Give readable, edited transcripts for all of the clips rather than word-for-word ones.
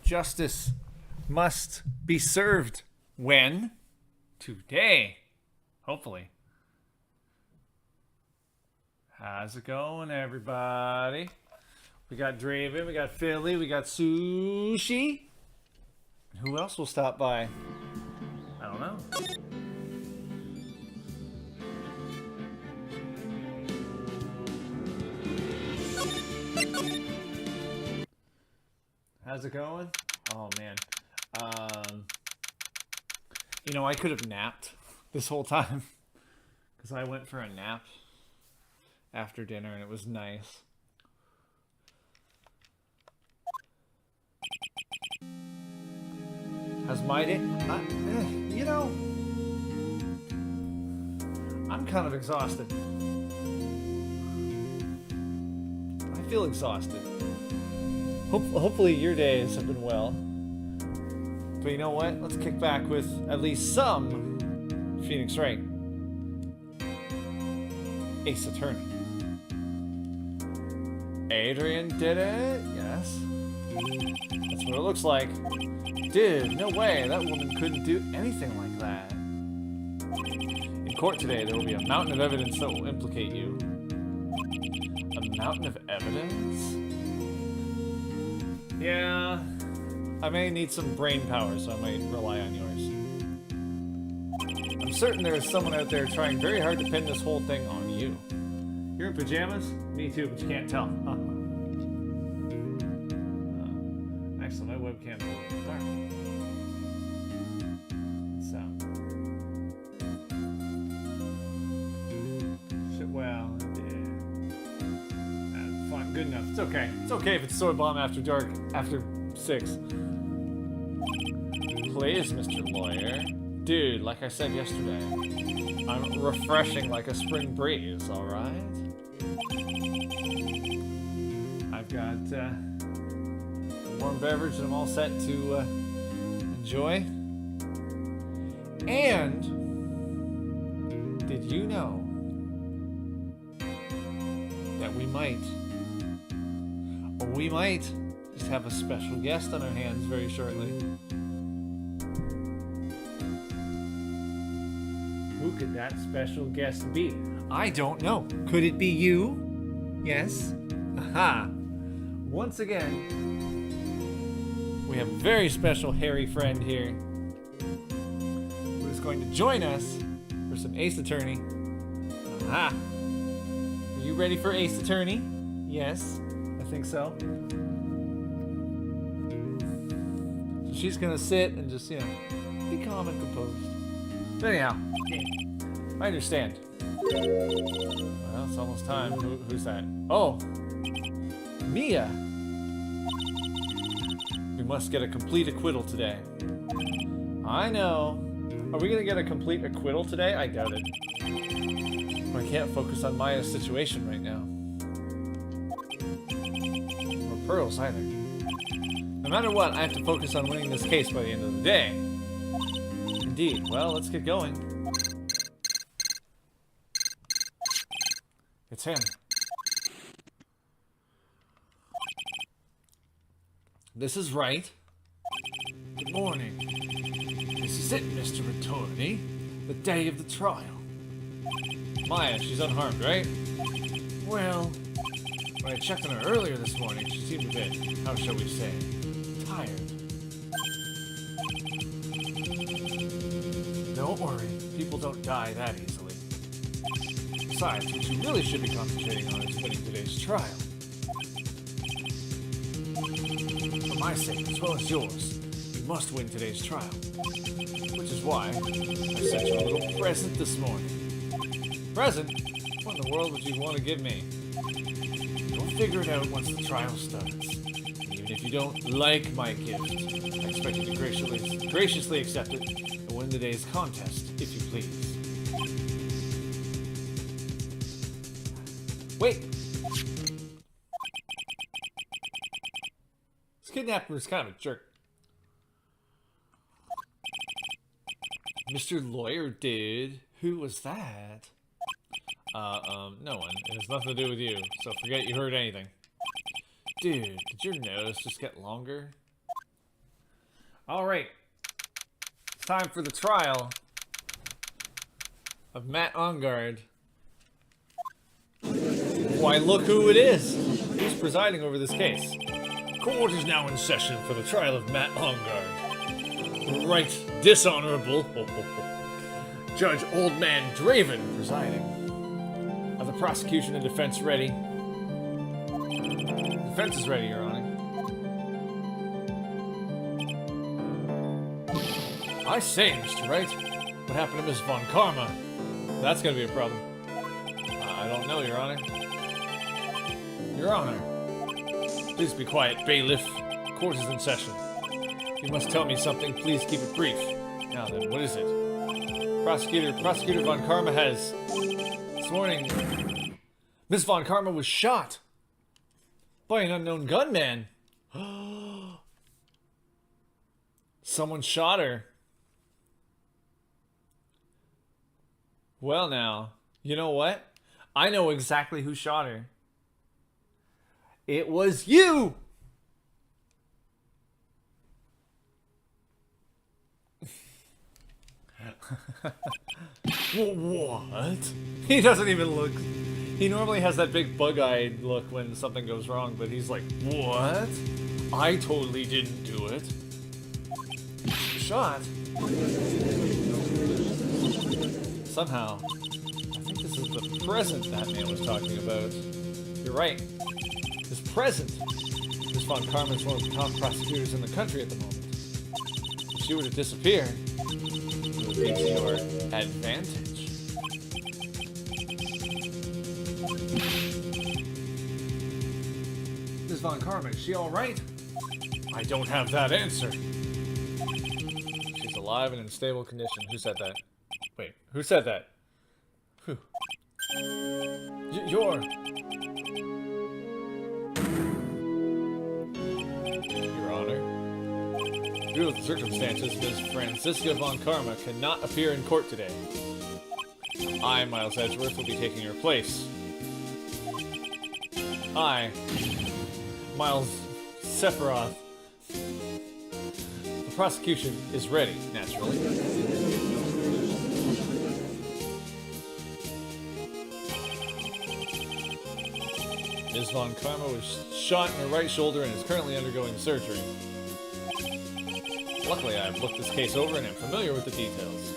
Justice must be served. When? Today. Hopefully. How's it going, everybody? We got Draven, we got Philly, we got Sushi. Who else will stop by? I don't know. How's it going? Oh man. You know, I could have napped this whole time because I went for a nap after dinner and it was nice. How's my day? You know, I'm kind of exhausted. I feel exhausted. Hopefully your days have been well. But you know what? Let's kick back with at least some Phoenix Wright. Ace Attorney. Adrian did it? Yes. That's what it looks like. Dude, no way. That woman couldn't do anything like that. In court today, there will be a mountain of evidence that will implicate you. A mountain of evidence? Yeah, I may need some brain power, so I might rely on yours. I'm certain there is someone out there trying very hard to pin this whole thing on you. You're in pajamas? Me too, but you can't tell. Actually, my webcam is a little dark. So. Shit, well, fine, good enough. It's okay. It's okay if it's SoyBomb after dark, after 6. Please, Mr. Lawyer. Dude, like I said yesterday, I'm refreshing like a spring breeze, alright? I've got a warm beverage and I'm all set to enjoy. And did you know that we might just have a special guest on our hands very shortly? Who could that special guest be? I don't know. Could it be you? Yes. Aha. Once again, we have a very special hairy friend here who is going to join us for some Ace Attorney. Aha. Are you ready for Ace Attorney? Yes, I think so. So she's gonna sit and just, be calm and composed. But anyhow, I understand. Well, it's almost time. Who's that? Oh, Mia. We must get a complete acquittal today. I know. Are we gonna get a complete acquittal today? I doubt it. I can't focus on Maya's situation right now. Or Pearl's either. No matter what, I have to focus on winning this case by the end of the day. Indeed. Well, let's get going. It's him. This is Wright. Good morning. This is it, Mr. Attorney. The day of the trial. Maya, she's unharmed, right? Well, when I checked on her earlier this morning, she seemed a bit, how shall we say, tired. Don't worry, people don't die that easily. Besides, what you really should be concentrating on is winning today's trial. For my sake, as well as yours, you must win today's trial. Which is why I sent you a little present this morning. Present? What in the world would you want to give me? You'll figure it out once the trial starts. Even if you don't like my gift, I expect you to graciously accept it and win the day's contest, if you please. Wait! This kidnapper is kind of a jerk. Mr. Lawyer Dude, who was that? No one. It has nothing to do with you, so forget you heard anything. Dude, did your nose just get longer? Alright. It's time for the trial of Matt Ongard. Why, look who it is! Who's presiding over this case? Court is now in session for the trial of Matt Ongard. Right, dishonorable Judge Old Man Draven presiding. Are the prosecution and defense ready? Defense is ready, Your Honor. I say, Mr. Wright, what happened to Miss Von Karma? That's gonna be a problem. I don't know, Your Honor. Your Honor. Please be quiet, bailiff. Court is in session. You must tell me something. Please keep it brief. Now then, what is it? Prosecutor Von Karma has... This morning, Miss Von Karma was shot by an unknown gunman. Someone shot her. Well now, you know what? I know exactly who shot her. It was you! What? He doesn't even look... He normally has that big bug-eyed look when something goes wrong, but he's like, what? I totally didn't do it. Shot? Somehow, I think this is the present that man was talking about. You're right. This present. Miss Von Karma is one of the top prosecutors in the country at the moment. If she were to disappear, it would be to your advantage. Miss Von Karma, is she alright? I don't have that answer. She's alive and in stable condition. Who said that? Wait, who said that? Who? Your Honor. Due to the circumstances, Ms. Franziska Von Karma cannot appear in court today. I, Miles Edgeworth, will be taking her place. I, Miles Sephiroth. The prosecution is ready, naturally. Ms. Von Karma was shot in her right shoulder and is currently undergoing surgery. Luckily, I have looked this case over and am familiar with the details.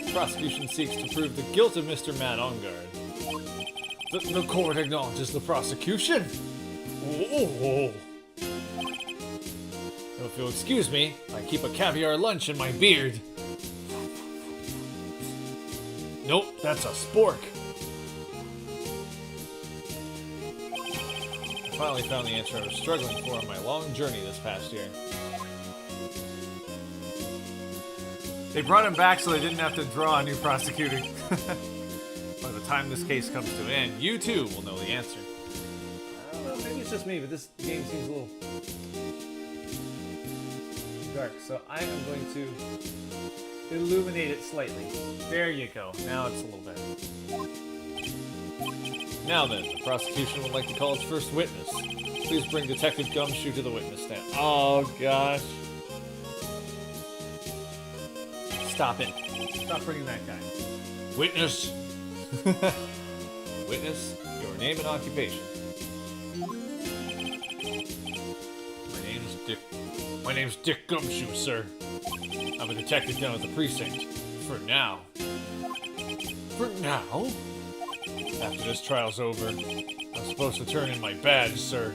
The prosecution seeks to prove the guilt of Mr. Matt Ongard. The court acknowledges the prosecution. Oh. If you'll excuse me, I keep a caviar lunch in my beard. Nope, that's a spork. I finally found the answer I was struggling for on my long journey this past year. They brought him back so they didn't have to draw a new prosecutor. By the time this case comes to an end, you too will know the answer. I don't know, maybe it's just me, but this game seems a little dark, so I am going to illuminate it slightly. There you go. Now it's a little better. Now then, the prosecution would like to call its first witness. Please bring Detective Gumshoe to the witness stand. Oh, gosh. Stop it. Stop bringing that guy. Witness. Witness, your name and occupation. My name's Dick Gumshoe, sir. I'm a detective down at the precinct. For now. For now? After this trial's over, I'm supposed to turn in my badge, sir.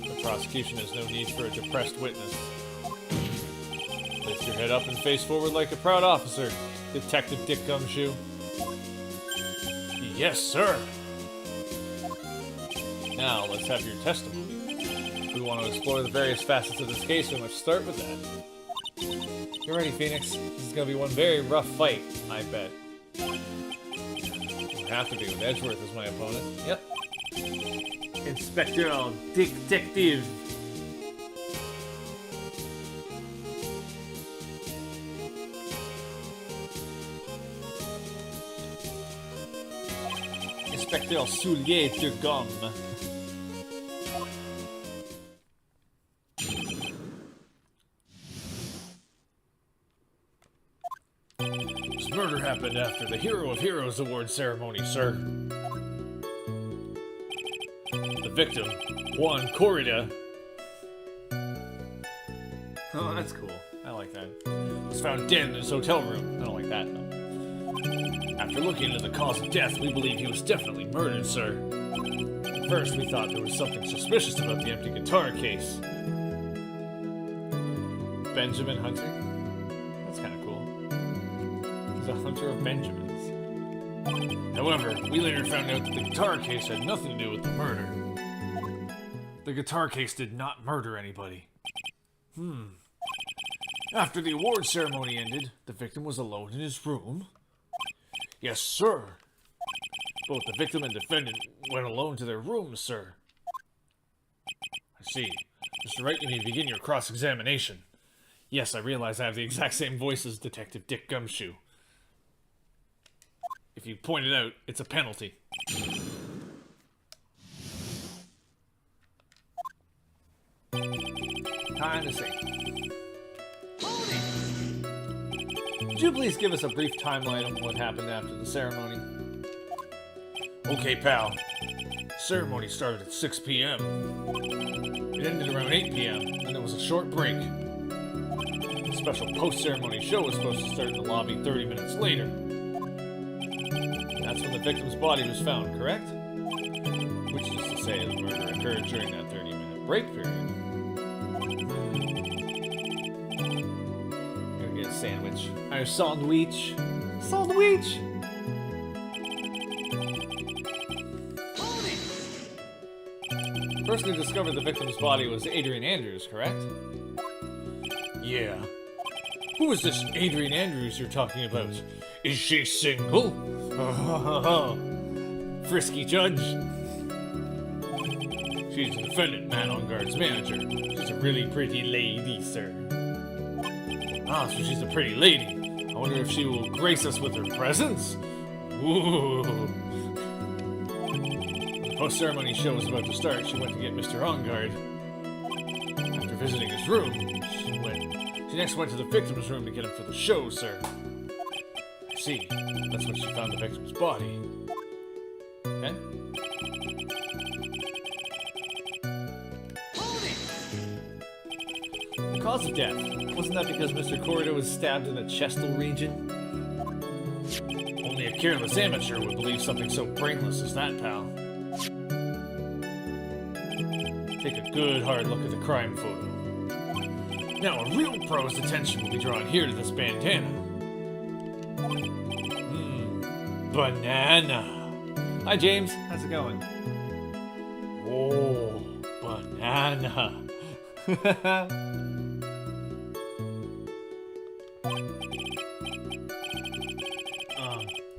The prosecution has no need for a depressed witness. Lift your head up and face forward like a proud officer, Detective Dick Gumshoe. Yes, sir. Now, let's have your testimony. If we want to explore the various facets of this case, we must start with that. You ready, Phoenix? This is going to be one very rough fight, I bet. You have to be with Edgeworth as my opponent. Yep. Inspector Detective. Inspecteur Soulier de Gomme. This murder happened after the Hero of Heroes Award ceremony, sir. The victim, Juan Corrida. Oh, that's cool. I like that. Was found dead in his hotel room. I don't like that, though. After looking into the cause of death, we believe he was definitely murdered, sir. At first, we thought there was something suspicious about the empty guitar case. Benjamin hunting? That's kind of cool. He's a hunter of Benjamins. However, we later found out that the guitar case had nothing to do with the murder. The guitar case did not murder anybody. After the award ceremony ended, the victim was alone in his room. Yes, sir. Both the victim and defendant went alone to their rooms, sir. I see. Mr. Wright, you may begin your cross-examination. Yes, I realize I have the exact same voice as Detective Dick Gumshoe. If you point it out, it's a penalty. Time to see. Could you please give us a brief timeline of what happened after the ceremony? Okay, pal. The ceremony started at 6 p.m. It ended around 8 p.m., and there was a short break. A special post-ceremony show was supposed to start in the lobby 30 minutes later. That's when the victim's body was found, correct? Which is to say the murder occurred during that 30-minute break period. Sandwich. A sandwich. Sandwich! The person who discovered the victim's body was Adrian Andrews, correct? Yeah. Who is this Adrian Andrews you're talking about? Is she single? Frisky judge. She's the defendant, Man on Guard's manager. She's a really pretty lady, sir. Ah, so she's a pretty lady. I wonder if she will grace us with her presence? Ooh. When the post-ceremony show was about to start, she went to get Mr. Ongard. After visiting his room, she next went to the victim's room to get him for the show, sir. I see. That's when she found the victim's body. Okay? The cause of death. Wasn't that because Mr. Corrida was stabbed in the chestal region? Only a careless amateur would believe something so brainless as that, pal. Take a good hard look at the crime photo. Now a real pro's attention will be drawn here to this bandana. Banana. Hi James, how's it going? Oh, banana.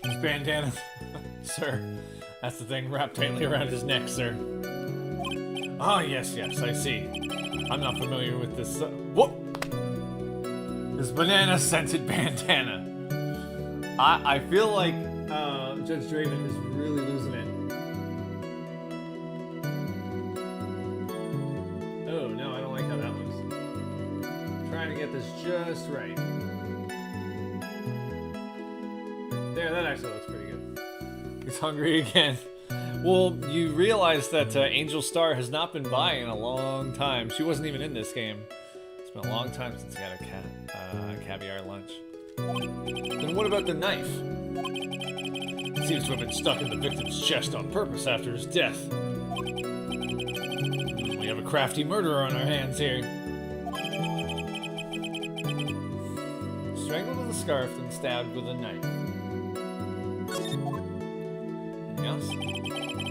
His bandana, sir. That's the thing wrapped tightly around his neck, sir. Ah, yes, I see. I'm not familiar with this. Whoop! This banana-scented bandana. I feel like Judge Draven is really losing it. Oh no, I don't like how that looks. Trying to get this just right. There, that actually looks pretty good. He's hungry again. Well, you realize that Angel Star has not been by in a long time. She wasn't even in this game. It's been a long time since he had a caviar lunch. Then what about the knife? It seems to have been stuck in the victim's chest on purpose after his death. We have a crafty murderer on our hands here. Strangled with a scarf and stabbed with a knife.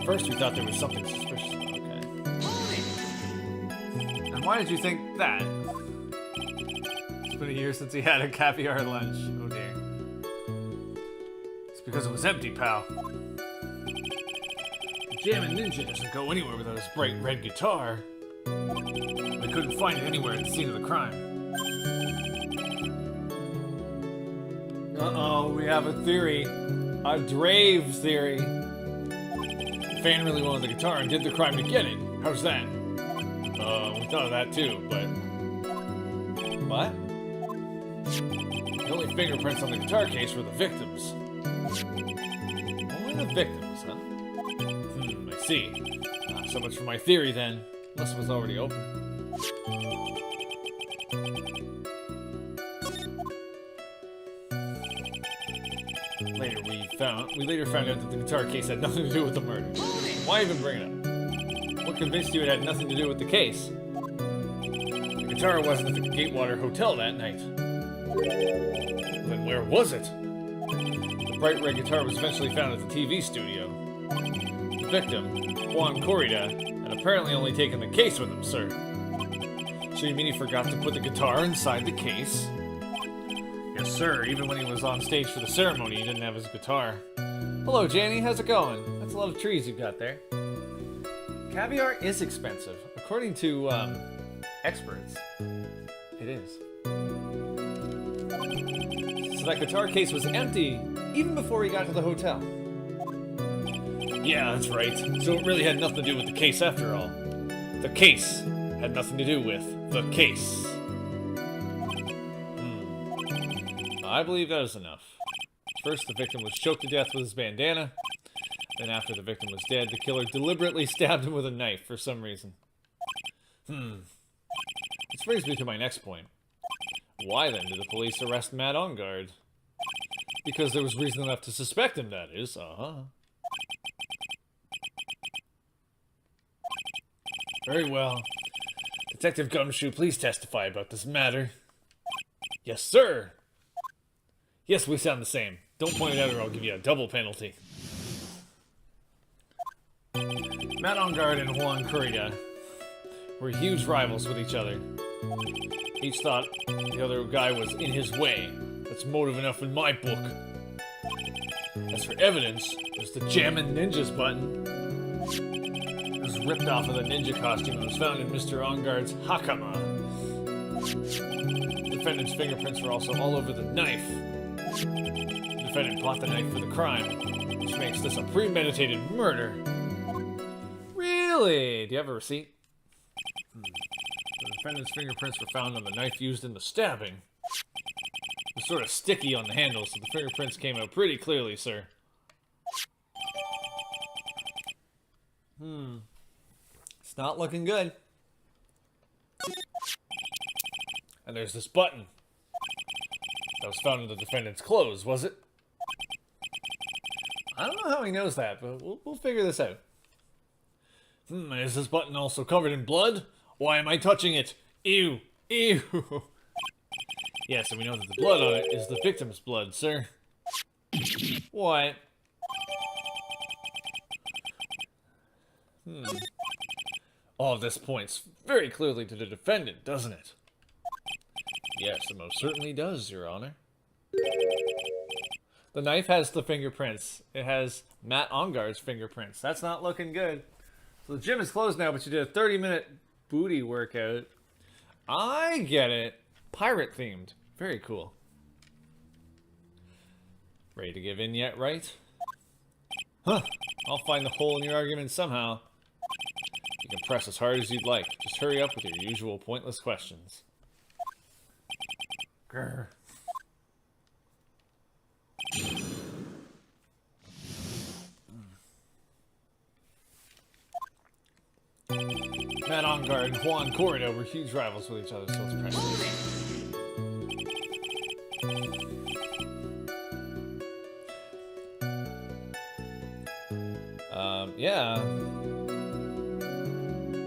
first we thought there was something suspicious. Okay. And why did you think that? It's been a year since he had a caviar lunch. Oh dear. It's because it was empty, pal. The Jammin' Ninja doesn't go anywhere without his bright red guitar. They couldn't find it anywhere at the scene of the crime. Uh-oh, we have a theory. A Drave theory. Fan really wanted the guitar and did the crime to get it. How's that? We thought of that too, but... What? The only fingerprints on the guitar case were the victims. Only the victims, huh? I see. So much for my theory then. Unless it was already open. We later found out that the guitar case had nothing to do with the murder. Why even bring it up? What convinced you it had nothing to do with the case? The guitar wasn't at the Gatewater Hotel that night. Then where was it? The bright red guitar was eventually found at the TV studio. The victim, Juan Corrida, had apparently only taken the case with him, sir. So you mean he forgot to put the guitar inside the case? Yes, sir. Even when he was on stage for the ceremony, he didn't have his guitar. Hello, Janie. How's it going? That's a lot of trees you've got there. Caviar is expensive. According to, experts, it is. So that guitar case was empty even before he got to the hotel. Yeah, that's right. So it really had nothing to do with the case after all. The case had nothing to do with the case. I believe that is enough. First, the victim was choked to death with his bandana. Then after the victim was dead, the killer deliberately stabbed him with a knife for some reason. This brings me to my next point. Why then did the police arrest Matt Ongard? Because there was reason enough to suspect him, that is. Very well. Detective Gumshoe, please testify about this matter. Yes, sir! Yes, we sound the same. Don't point it out or I'll give you a double penalty. Matt Ongard and Juan Corrida were huge rivals with each other. Each thought the other guy was in his way. That's motive enough in my book. As for evidence, there's the Jammin' Ninjas button. It was ripped off of the ninja costume and was found in Mr. Ongard's hakama. The defendant's fingerprints were also all over the knife. The defendant bought the knife for the crime, which makes this a premeditated murder. Really? Do you have a receipt? The defendant's fingerprints were found on the knife used in the stabbing. It was sort of sticky on the handle, so the fingerprints came out pretty clearly, sir. It's not looking good. And there's this button. That was found in the defendant's clothes, was it? I don't know how he knows that, but we'll figure this out. Is this button also covered in blood? Why am I touching it? Ew! Ew! Yes, and we know that the blood on it is the victim's blood, sir. What? All of this points very clearly to the defendant, doesn't it? Yes, it most certainly does, Your Honor. The knife has the fingerprints. It has Matt Ongard's fingerprints. That's not looking good. So the gym is closed now, but you did a 30-minute booty workout. I get it. Pirate themed. Very cool. Ready to give in yet, Wright? Huh. I'll find the hole in your argument somehow. You can press as hard as you'd like. Just hurry up with your usual pointless questions. Grr. Matt Ongard and Juan Corrida were huge rivals with each other, so let's press this. Yeah.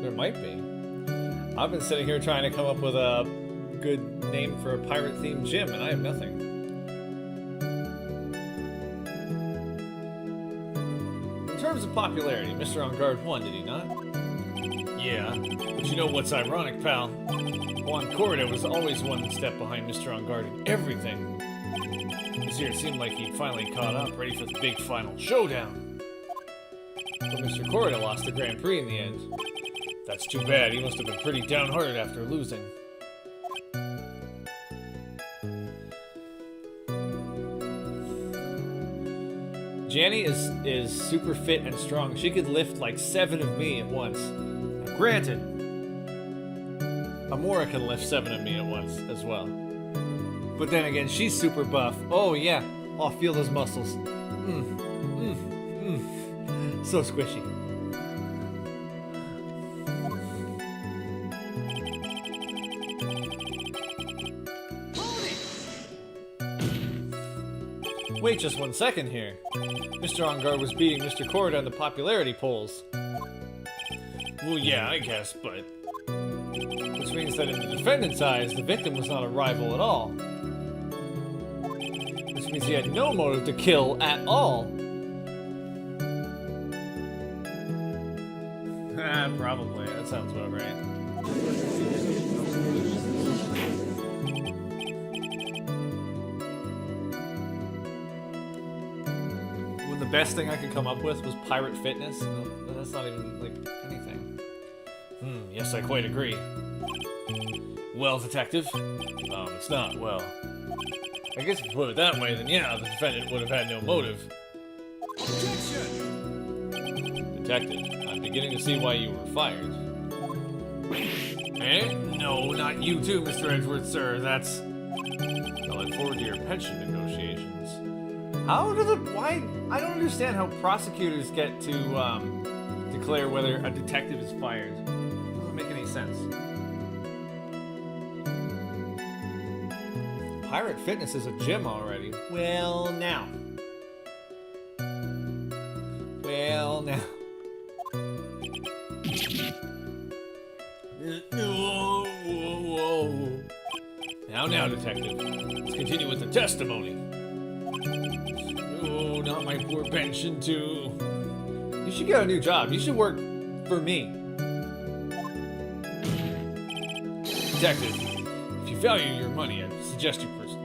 There might be. I've been sitting here trying to come up with a good name for a pirate-themed gym, and I have nothing. In terms of popularity, Mr. On Guard won, did he not? Yeah, but you know what's ironic, pal? Juan Corrida was always one step behind Mr. On Guard in everything. This year it seemed like he finally caught up, ready for the big final showdown. But Mr. Corrida lost the Grand Prix in the end. That's too bad, he must have been pretty downhearted after losing. Janny is super fit and strong. She could lift like 7 of me at once. Now, granted, Amora can lift 7 of me at once as well. But then again, she's super buff. Oh yeah, I'll feel those muscles. So squishy. Wait just 1 second here. Mr. On Guard was beating Mr. Corrida in the popularity polls. Well, yeah, I guess, but... Which means that in the defendant's eyes, the victim was not a rival at all. Which means he had no motive to kill at all. Probably. That sounds about right. The best thing I could come up with was pirate fitness. That's not even, like, anything. Yes, I quite agree. Well, detective? It's not, well. I guess if you put it that way, then yeah, the defendant would have had no motive. Objection! Detective, I'm beginning to see why you were fired. Eh? No, not you too, Mr. Edgeworth, sir. That's... I look forward to your pension negotiations. How do why? I don't understand how prosecutors get to declare whether a detective is fired. It doesn't make any sense. Pirate Fitness is a gym already. Well, now. Well, now. Whoa. Now, detective. Let's continue with the testimony. Oh, not my poor pension, too. You should get a new job. You should work for me. Detective, if you value your money, I suggest you proceed.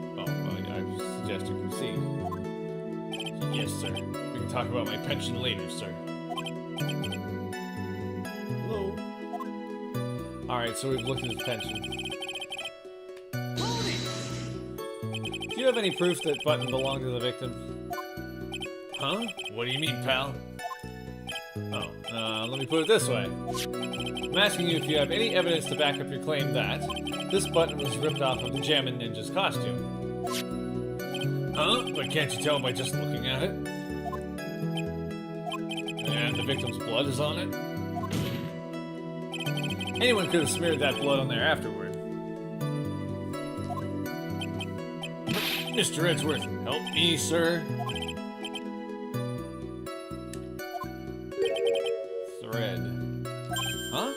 Yes, sir. We can talk about my pension later, sir. Hello. Alright, so we've looked at his pension. Do you have any proof that Button belonged to the victim? Huh? What do you mean, pal? Oh, let me put it this way. I'm asking you if you have any evidence to back up your claim that this Button was ripped off of the Jammin' Ninja's costume. Huh? But can't you tell by just looking at it? And the victim's blood is on it? Anyone could have smeared that blood on there afterward. Mr. Edgeworth, help me, sir. Thread. Huh?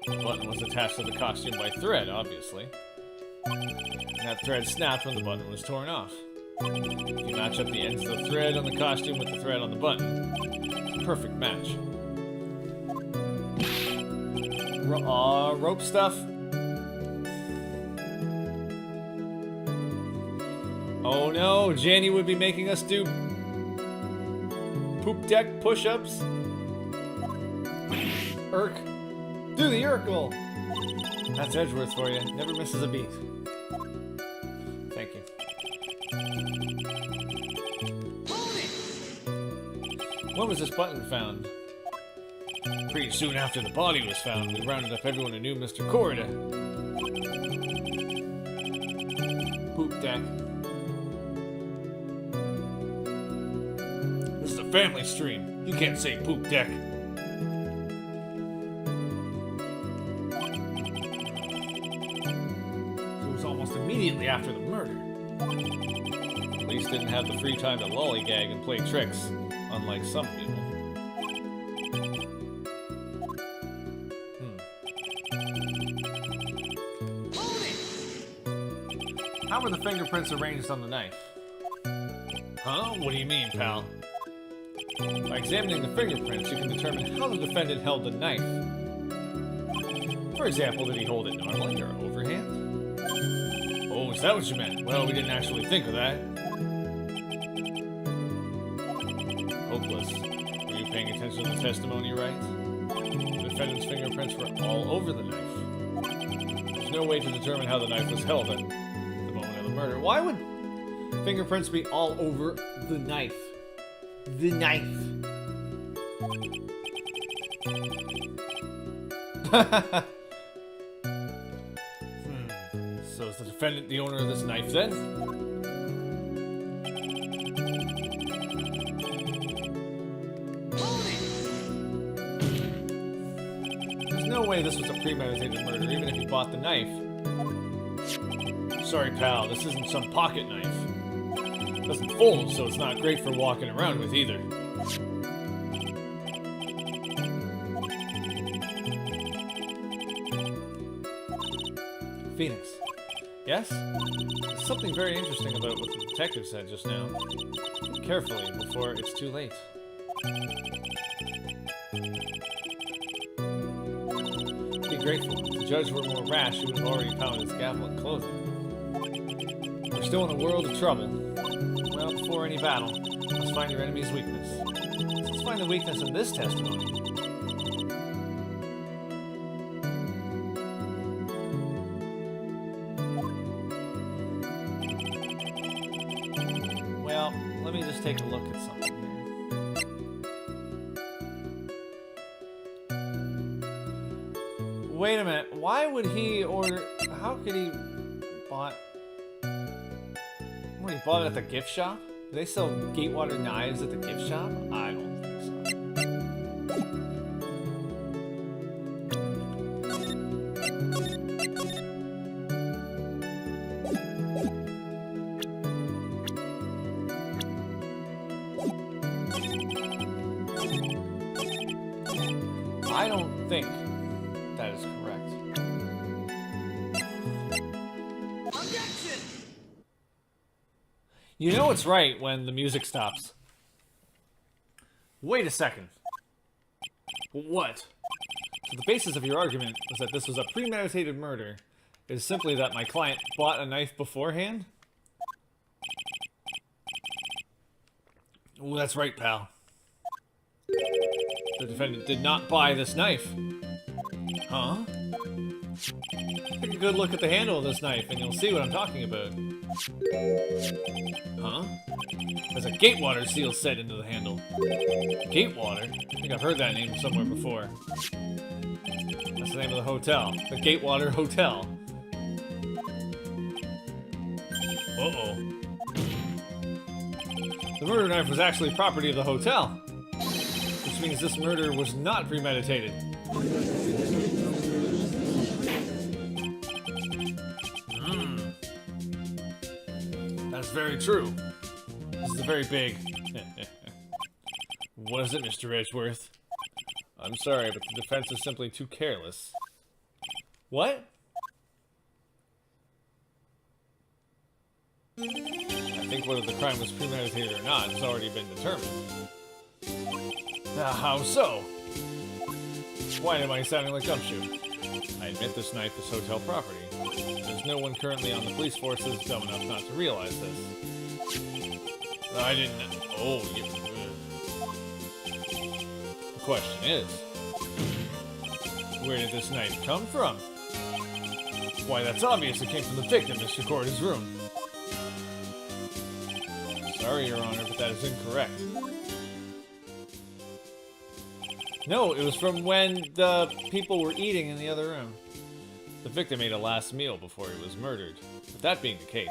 The button was attached to the costume by thread, obviously. And that thread snapped when the button was torn off. If you match up the ends of the thread on the costume with the thread on the button, it's a perfect match. Rope stuff? Oh no, Janny would be making us do poop deck push-ups. Irk. Do the Urkel! That's Edgeworth for you. Never misses a beat. Thank you. When was this button found? Pretty soon after the body was found, we rounded up everyone who knew Mr. Corrida. Poop deck. This is a family stream. You can't say poop deck. So it was almost immediately after the murder. Police didn't have the free time to lollygag and play tricks, unlike some people. How were the fingerprints arranged on the knife? Huh? What do you mean, pal? By examining the fingerprints, you can determine how the defendant held the knife. For example, did he hold it normally or overhand? Oh, is that what you meant? Well, we didn't actually think of that. Hopeless. Were you paying attention to the testimony, right? The defendant's fingerprints were all over the knife. There's no way to determine how the knife was held at the moment of the murder. Why would fingerprints be all over the knife? The knife. So is the defendant the owner of this knife then? There's no way this was a premeditated murder, even if he bought the knife. Sorry, pal, this isn't some pocket knife. It doesn't fold, so it's not great for walking around with either. Phoenix. Yes? There's something very interesting about what the detective said just now. Carefully, before it's too late. Be grateful. If the judge were more rash, he would have already pounded his gavel and closed it. We're still in a world of trouble. Well, before any battle, let's find your enemy's weakness. Let's find the weakness in this testimony. Well, let me just take a look at something here. Wait a minute. Why would he order... How could he... Bought... What, he bought it at the gift shop? Do they sell Gatewater knives at the gift shop? I don't think so. I don't think that is correct. Objection! You know it's right when the music stops. Wait a second. What? So the basis of your argument was that this was a premeditated murder is simply that my client bought a knife beforehand? Well, that's right, pal. The defendant did not buy this knife. Huh? Take a good look at the handle of this knife and you'll see what I'm talking about. Huh? There's a Gatewater seal set into the handle. Gatewater? I think I've heard that name somewhere before. That's the name of the hotel. The Gatewater Hotel. Uh-oh. The murder knife was actually property of the hotel. Which means this murder was not premeditated. That's very true. This is a very big... What is it, Mr. Edgeworth? I'm sorry, but the defense is simply too careless. What? I think whether the crime was premeditated or not has already been determined. How so? Why am I sounding like Gumshoe? I admit this knife is hotel property. There's no one currently on the police force that's dumb enough not to realize this. I didn't... Oh, you... The question is... Where did this knife come from? Why, that's obvious. It came from the victim, Mr. Corder's room. Sorry, Your Honor, but that is incorrect. No, it was from when the people were eating in the other room. The victim ate a last meal before he was murdered. With that being the case,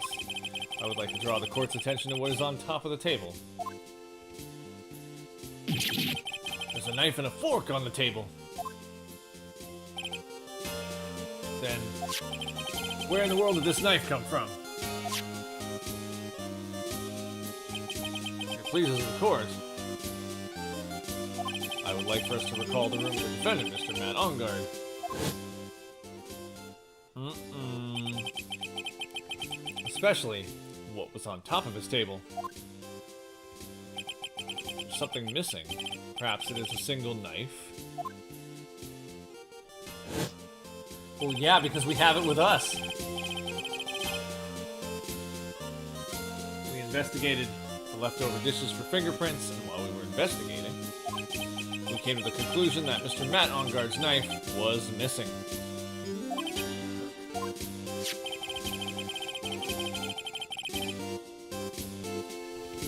I would like to draw the court's attention to what is on top of the table. There's a knife and a fork on the table. Then, where in the world did this knife come from? If it pleases the court, I would like for us to recall the room of the defendant, Mr. Matt Ongard. Especially what was on top of his table. There's something missing. Perhaps it is a single knife. Well, yeah, because we have it with us. We investigated the leftover dishes for fingerprints, and while we were investigating, we came to the conclusion that Mr. Matt Onguard's knife was missing.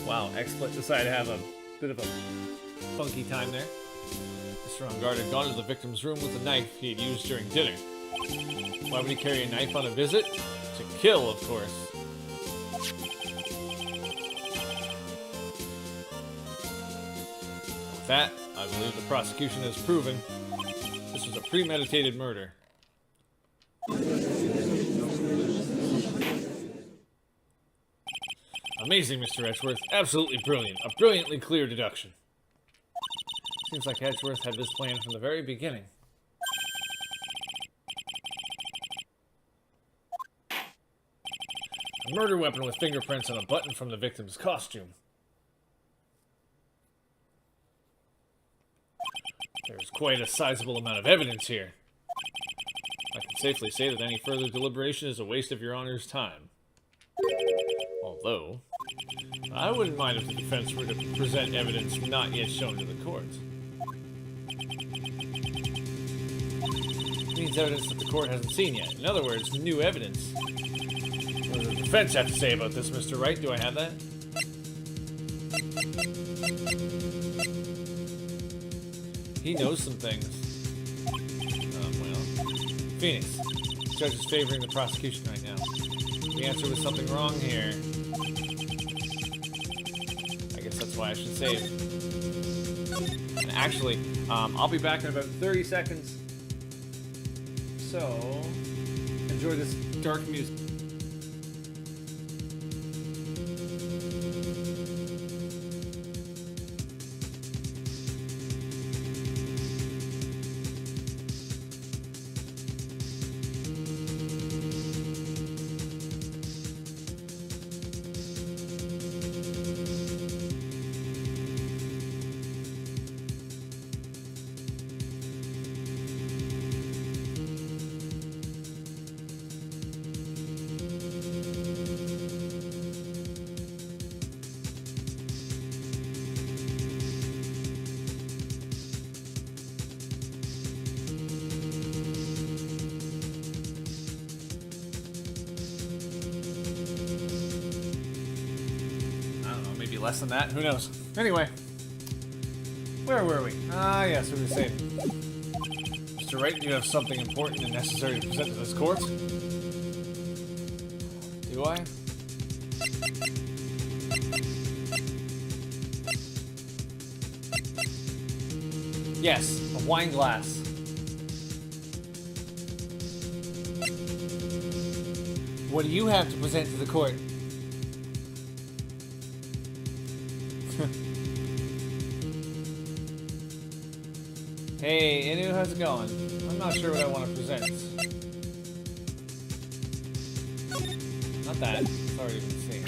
Wow, XSplit decided to have a bit of a funky time there. Mr. Onguard had gone to the victim's room with a knife he had used during dinner. Why would he carry a knife on a visit? To kill, of course. With that, I believe the prosecution has proven this was a premeditated murder. Amazing, Mr. Edgeworth. Absolutely brilliant. A brilliantly clear deduction. Seems like Edgeworth had this plan from the very beginning. A murder weapon with fingerprints on a button from the victim's costume. There's quite a sizable amount of evidence here. I can safely say that any further deliberation is a waste of your Honor's time. Although, I wouldn't mind if the defense were to present evidence not yet shown to the court. It means evidence that the court hasn't seen yet. In other words, new evidence. What does the defense have to say about this, Mr. Wright? Do I have that? He knows some things. Well, Phoenix. The judge is favoring the prosecution right now. The answer was something wrong here. I guess that's why I should say it. And actually, I'll be back in about 30 seconds. So, enjoy this dark music. Less than that, who knows? Anyway, where were we? Yes, we were saying, Mr. Wright, you have something important and necessary to present to this court? Do I? Yes, a wine glass. What do you have to present to the court? Hey, Inu, how's it going? I'm not sure what I want to present. Not that. It's already been seen.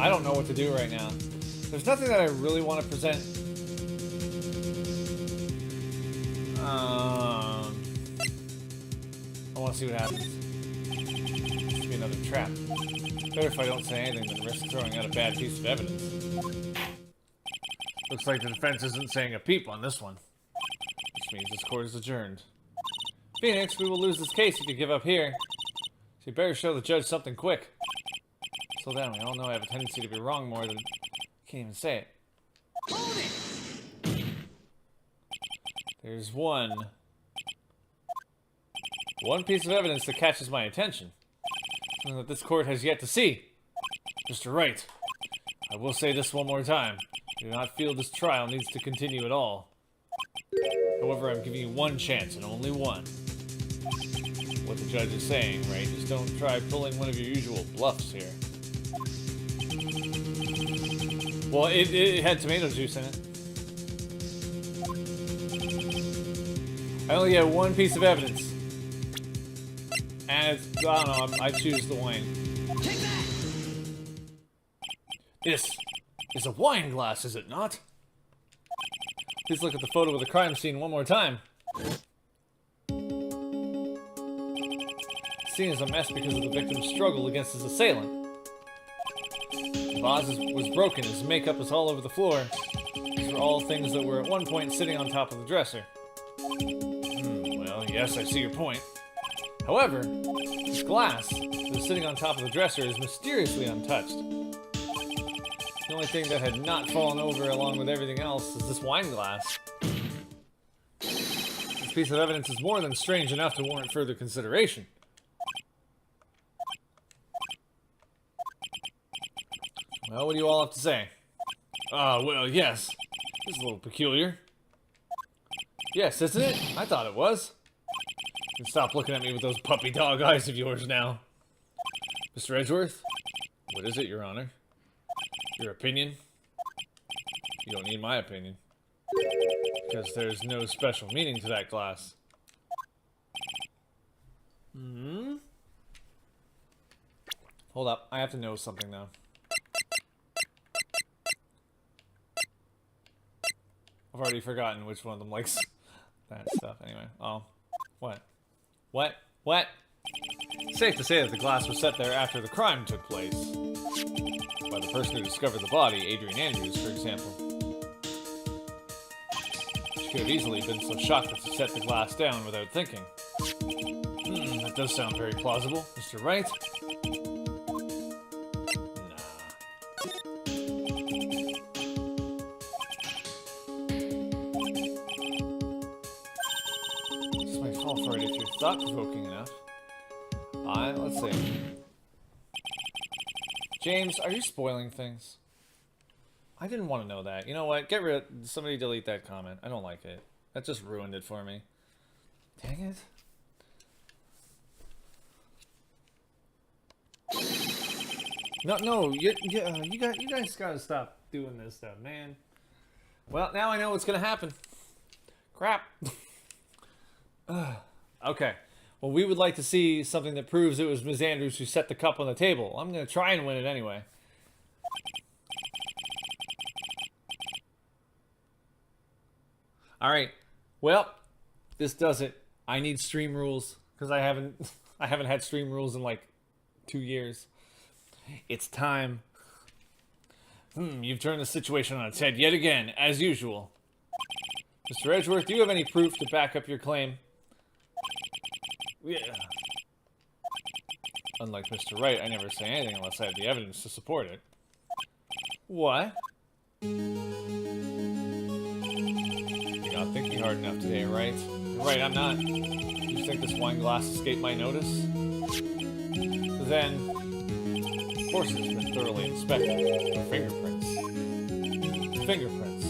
I don't know what to do right now. There's nothing that I really want to present. I want to see what happens. This could be another trap. Better if I don't say anything than risk throwing out a bad piece of evidence. Looks like the defense isn't saying a peep on this one. Which means this court is adjourned. Phoenix, we will lose this case if you give up here. So you better show the judge something quick. Slow down, we all know I have a tendency to be wrong more than... I can't even say it. Hold it! There's one piece of evidence that catches my attention. Something that this court has yet to see. Mr. Wright, I will say this one more time. I do not feel this trial needs to continue at all. However, I'm giving you one chance, and only one. What the judge is saying, right? Just don't try pulling one of your usual bluffs here. Well, it had tomato juice in it. I only get one piece of evidence. And it's, I don't know, I choose the wine. Take that! This is a wine glass, is it not? Please look at the photo of the crime scene one more time. The scene is a mess because of the victim's struggle against his assailant. The vase was broken, his makeup is all over the floor. These were all things that were at one point sitting on top of the dresser. Well, yes, I see your point. However, this glass that is sitting on top of the dresser is mysteriously untouched. The only thing that had not fallen over along with everything else is this wine glass. This piece of evidence is more than strange enough to warrant further consideration. Well, what do you all have to say? Well, yes. This is a little peculiar. Yes, isn't it? I thought it was. You can stop looking at me with those puppy dog eyes of yours now. Mr. Edgeworth? What is it, Your Honor? Your opinion? You don't need my opinion. Because there's no special meaning to that glass. Hold up, I have to know something now. I've already forgotten which one of them likes that stuff. Anyway, what? What? Safe to say that the glass was set there after the crime took place. By the person who discovered the body, Adrian Andrews, for example. She could have easily been so shocked that she set the glass down without thinking. That does sound very plausible, Mr. Wright. This might fall for it if you're thought-provoking enough. Let's see. James, are you spoiling things? I didn't want to know that. You know what? Somebody delete that comment. I don't like it. That just ruined it for me. Dang it. No, you guys gotta stop doing this stuff, man. Well, now I know what's gonna happen. Crap. Okay. Well, we would like to see something that proves it was Ms. Andrews who set the cup on the table. I'm gonna try and win it anyway. Alright. Well, this does it. I need stream rules. Because I haven't had stream rules in like 2 years. It's time. You've turned the situation on its head yet again, as usual. Mr. Edgeworth, do you have any proof to back up your claim? Yeah. Unlike Mr. Wright, I never say anything unless I have the evidence to support it. What? You're not thinking hard enough today, right? Right, I'm not. You think this wine glass escaped my notice? Then, of course it's been thoroughly inspected for fingerprints. Fingerprints.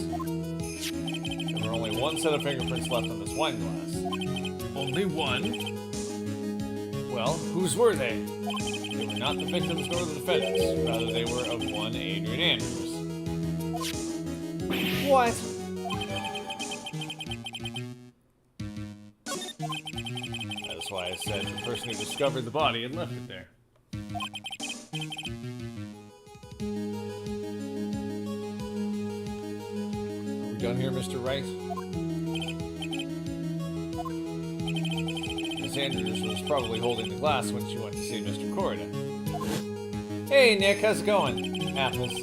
There were only one set of fingerprints left on this wine glass. Only one? Well, whose were they? They were not the victims nor the defendants. Rather, they were of one Adrian Andrews. What? That's why I said the person who discovered the body had left it there. Are we done here, Mr. Wright? Andrews was probably holding the glass when she went to see Mr. Corridan. Hey, Nick, how's it going? Apples.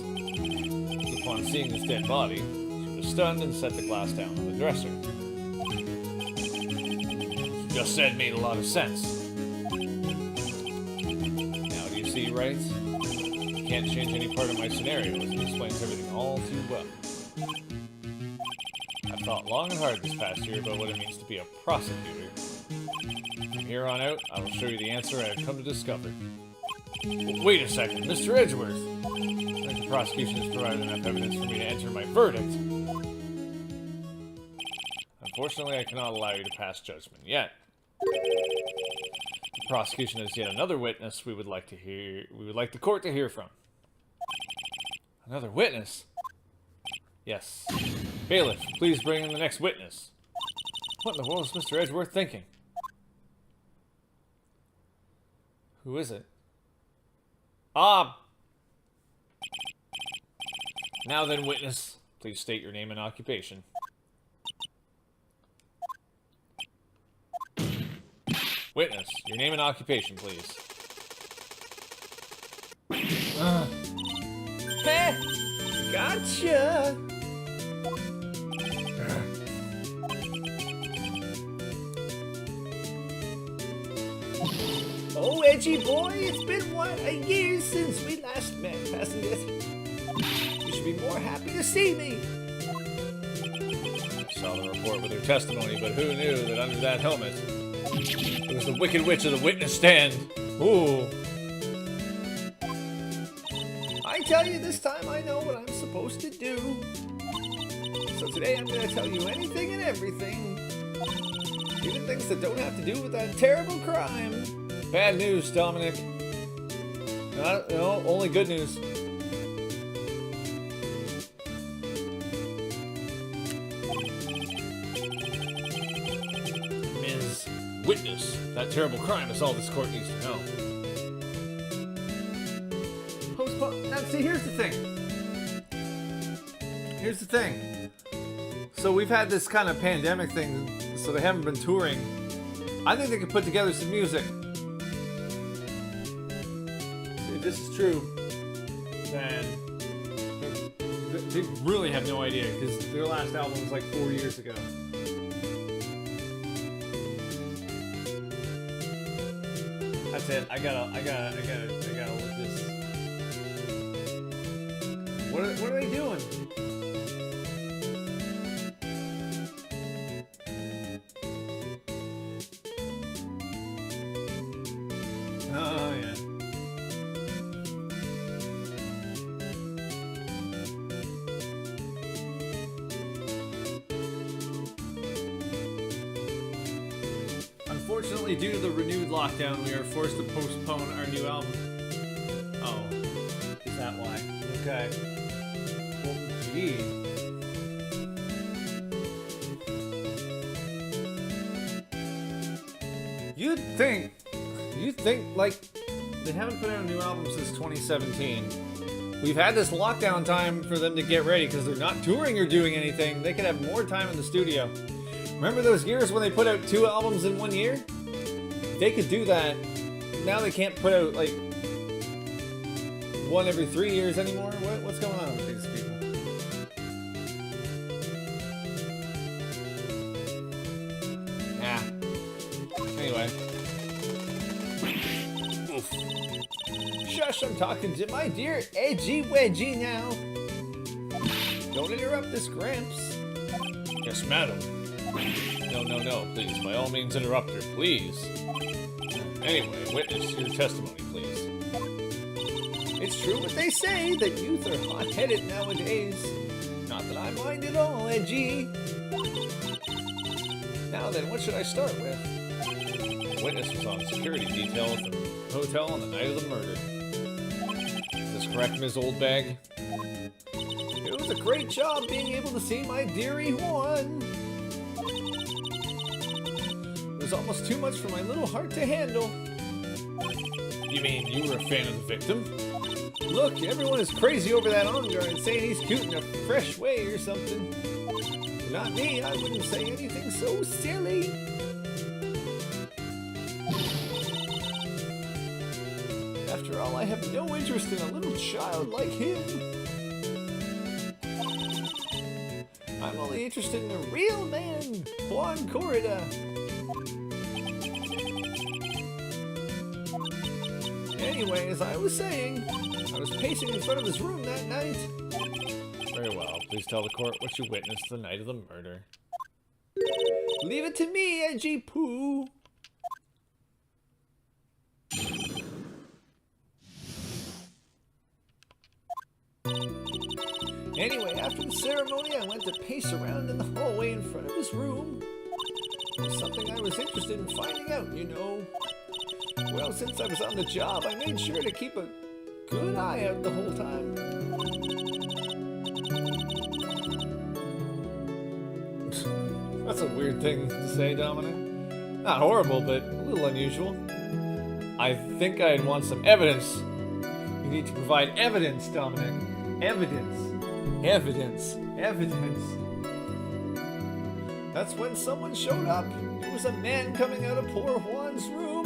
Upon seeing this dead body, she was stunned and set the glass down on the dresser. What you just said made a lot of sense. Now, do you see, Wright? You can't change any part of my scenario as it explains everything all too well. I've thought long and hard this past year about what it means to be a prosecutor. From here on out, I will show you the answer I have come to discover. Wait a second, Mr. Edgeworth! I think the prosecution has provided enough evidence for me to enter my verdict. Unfortunately, I cannot allow you to pass judgment yet. The prosecution has yet another witness we would like the court to hear from. Another witness? Yes. Bailiff, please bring in the next witness. What in the world is Mr. Edgeworth thinking? Who is it? Now then, witness, please state your name and occupation. Witness, your name and occupation, please. Heh! Gotcha! Oh, edgy boy, it's been what, a year since we last met, hasn't it? You should be more happy to see me. I saw the report with her testimony, but who knew that under that helmet it was the Wicked Witch of the witness stand. Ooh. I tell you, this time I know what I'm supposed to do. So today I'm going to tell you anything and everything. Even things that don't have to do with that terrible crime. Bad news, Dominic. No, only good news. Ms. Witness, that terrible crime is all this court needs to know. Postpone. Now, see, here's the thing. Here's the thing. So we've had this kind of pandemic thing, so they haven't been touring. I think they could put together some music. If this is true, then they really have no idea, because their last album was like 4 years ago. That's it. I gotta look this. What are they doing? Oh yeah. Unfortunately, due to the renewed lockdown, we are forced to postpone our new album. Oh, is that why? Okay. Well, gee. You'd think, like, they haven't put out a new album since 2017. We've had this lockdown time for them to get ready because they're not touring or doing anything. They could have more time in the studio. Remember those years when they put out 2 albums in 1 year? They could do that. Now they can't put out, like, 1 every 3 years anymore? What's going on with these people? Yeah. Anyway. Oof. Shush, I'm talking to my dear Edgy Wedgie now. Don't interrupt this, Gramps. Yes, madam. No, please. By all means, interrupt her, please. Anyway, witness your testimony, please. It's true what they say, that youth are hot-headed nowadays. Not that I mind at all, Edgy. Now then, what should I start with? The witness was on security detail at the hotel on the night of the murder. Is this correct, Ms. Oldbag? It was a great job being able to see my dearie one. It was almost too much for my little heart to handle. You mean you were a fan of the victim? Look, everyone is crazy over that Ongar saying he's cute in a fresh way or something. Not me, I wouldn't say anything so silly. After all, I have no interest in a little child like him. I'm only interested in a real man, Juan Corrida. Anyway, as I was saying, I was pacing in front of his room that night. Very well. Please tell the court what you witnessed the night of the murder. Leave it to me, Edgy Poo. Anyway, after the ceremony, I went to pace around in the hallway in front of his room. It was something I was interested in finding out, you know. Well, since I was on the job, I made sure to keep a good eye out the whole time. That's a weird thing to say, Dominic. Not horrible, but a little unusual. I think I'd want some evidence. You need to provide evidence, Dominic. Evidence. Evidence. Evidence. That's when someone showed up. It was a man coming out of poor Juan's room.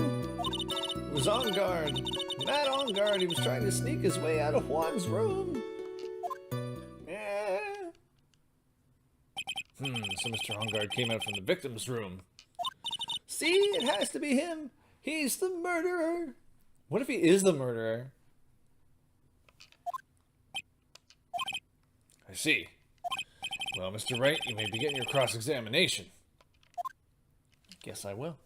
He was on guard. Not on guard. He was trying to sneak his way out of Juan's room. Yeah. So Mr. Hungard came out from the victim's room. See, it has to be him. He's the murderer. What if he is the murderer? I see. Well, Mr. Wright, you may begin your cross-examination. Guess I will.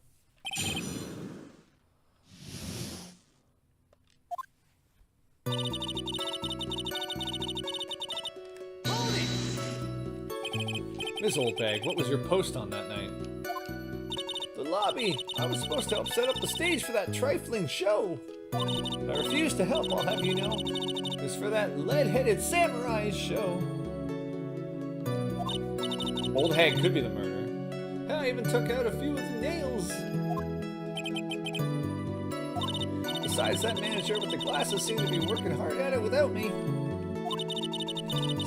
Miss Oldbag, what was your post on that night? The lobby. I was supposed to help set up the stage for that trifling show. I refused to help, I'll have you know. It was for that lead-headed samurai show. Old hag could be the murderer. I even took out a few of the nails. Besides, that manager with the glasses seemed to be working hard at it without me.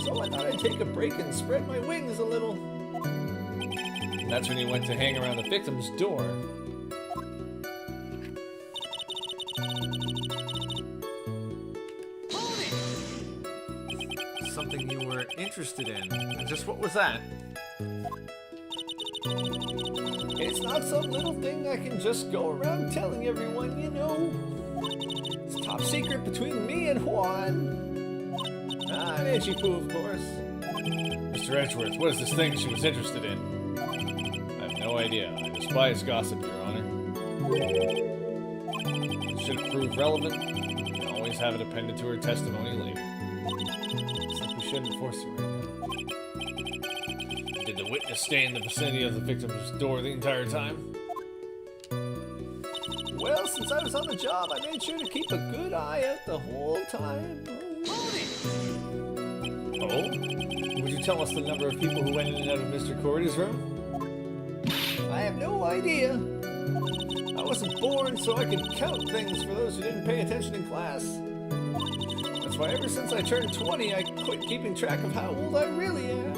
So I thought I'd take a break and spread my wings a little. And that's when you went to hang around the victim's door. Something you were interested in. And just what was that? It's not some little thing I can just go around telling everyone, you know. It's top secret between me and Juan. And Ichipu, of course. Mr. Edgeworth, what is this thing she was interested in? I have no idea. I despise gossip, Your Honor. Should it prove relevant, you can always have it appended to her testimony later. It's like we shouldn't force it right now. Did the witness stay in the vicinity of the victim's door the entire time? Well, since I was on the job, I made sure to keep a good eye out the whole time. Oh? Would you tell us the number of people who went in and out of Mr. Corrida's room? I have no idea. I wasn't born so I could count things for those who didn't pay attention in class. That's why ever since I turned 20, I quit keeping track of how old I really am.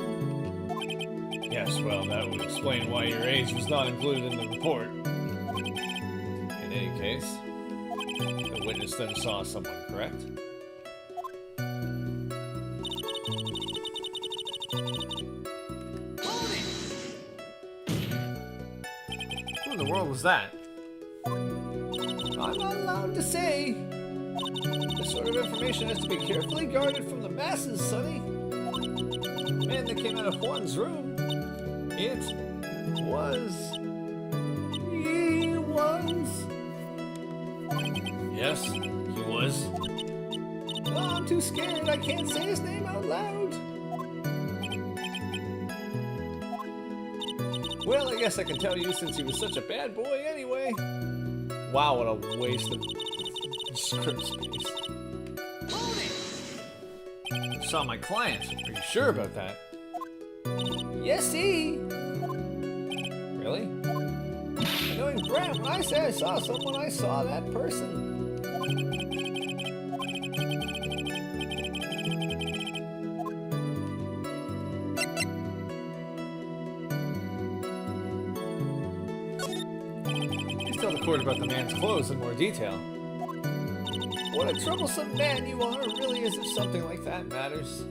Yes, well, that would explain why your age was not included in the report. In any case, the witness then saw someone, correct? Who in the world was that? I'm not allowed to say. This sort of information has to be carefully guarded from the masses, Sonny. The man that came out of Juan's room. It was. He was. Yes, he was. Oh, I'm too scared. I can't say his name out loud. Well, I guess I can tell you since he was such a bad boy anyway. Wow, what a waste of script space. You saw my client. Are you sure about that? Yes, he. Really? Knowing Brent, when I say I saw someone, I saw that person. Please tell the court about the man's clothes in more detail. What a troublesome man you are. It really is if something like that matters.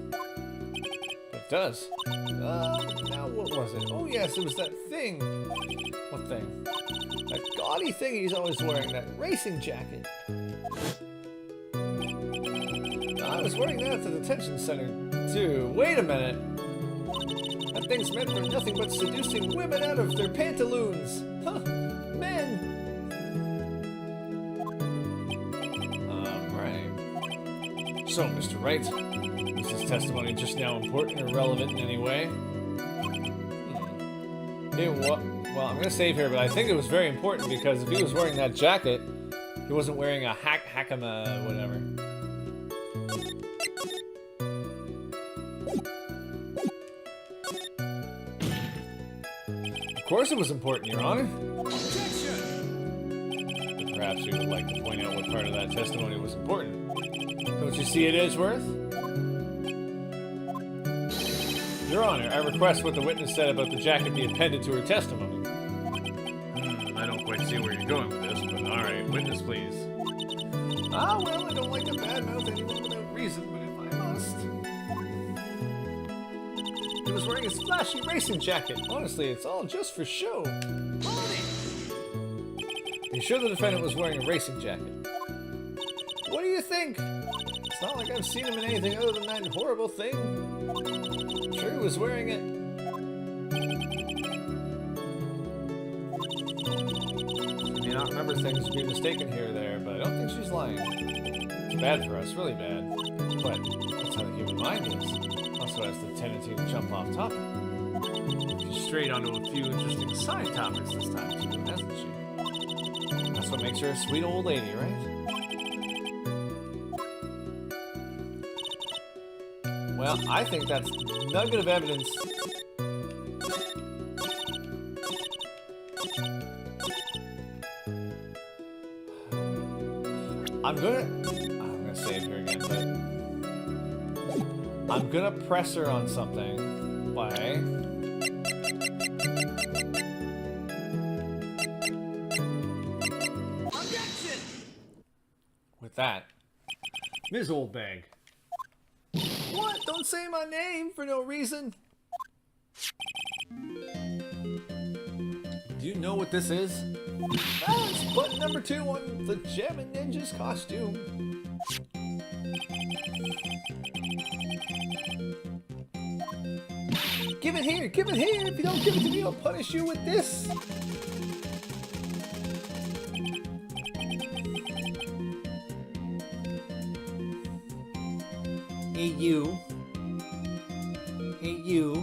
It does. Now what was it? Oh yes, it was that thing. What thing? That gaudy thing he's always wearing, that racing jacket. I was wearing that at the detention center too. Wait a minute. That thing's meant for nothing but seducing women out of their pantaloons. Huh, men. Right. So, Mr. Wright, is this testimony just now important or relevant in any way? Well, I'm gonna save here, but I think it was very important because if he was wearing that jacket, he wasn't wearing a hakama, whatever. Of course it was important, Your Honor. Objection! But perhaps you would like to point out what part of that testimony was important. Don't you see it, Edgeworth? Your Honor, I request what the witness said about the jacket be appended to her testimony. I don't quite see where you're going with this, but alright, witness please. Ah, well, I don't like to badmouth anyone without reason, but if I must... He was wearing his flashy racing jacket. Honestly, it's all just for show. Are you sure the defendant was wearing a racing jacket? What do you think? It's not like I've seen him in anything other than that horrible thing. I'm sure he was wearing it. You may not remember things being mistaken here or there, but I don't think she's lying. It's bad for us, really bad. But that's how the human mind is. Also has the tendency to jump off topic. She's straight onto a few interesting side topics this time too, hasn't she? That's what makes her a sweet old lady, right? Well, I think that's nugget of evidence. I'm gonna say it here again, but I'm gonna press her on something by objection. With that, Ms. Oldbag. What? Don't say my name for no reason. Do you know what this is? That's button number 2 on the Jammin' Ninja's costume. Give it here! Give it here! If you don't give it to me, I'll punish you with this! Hey you. Hey you.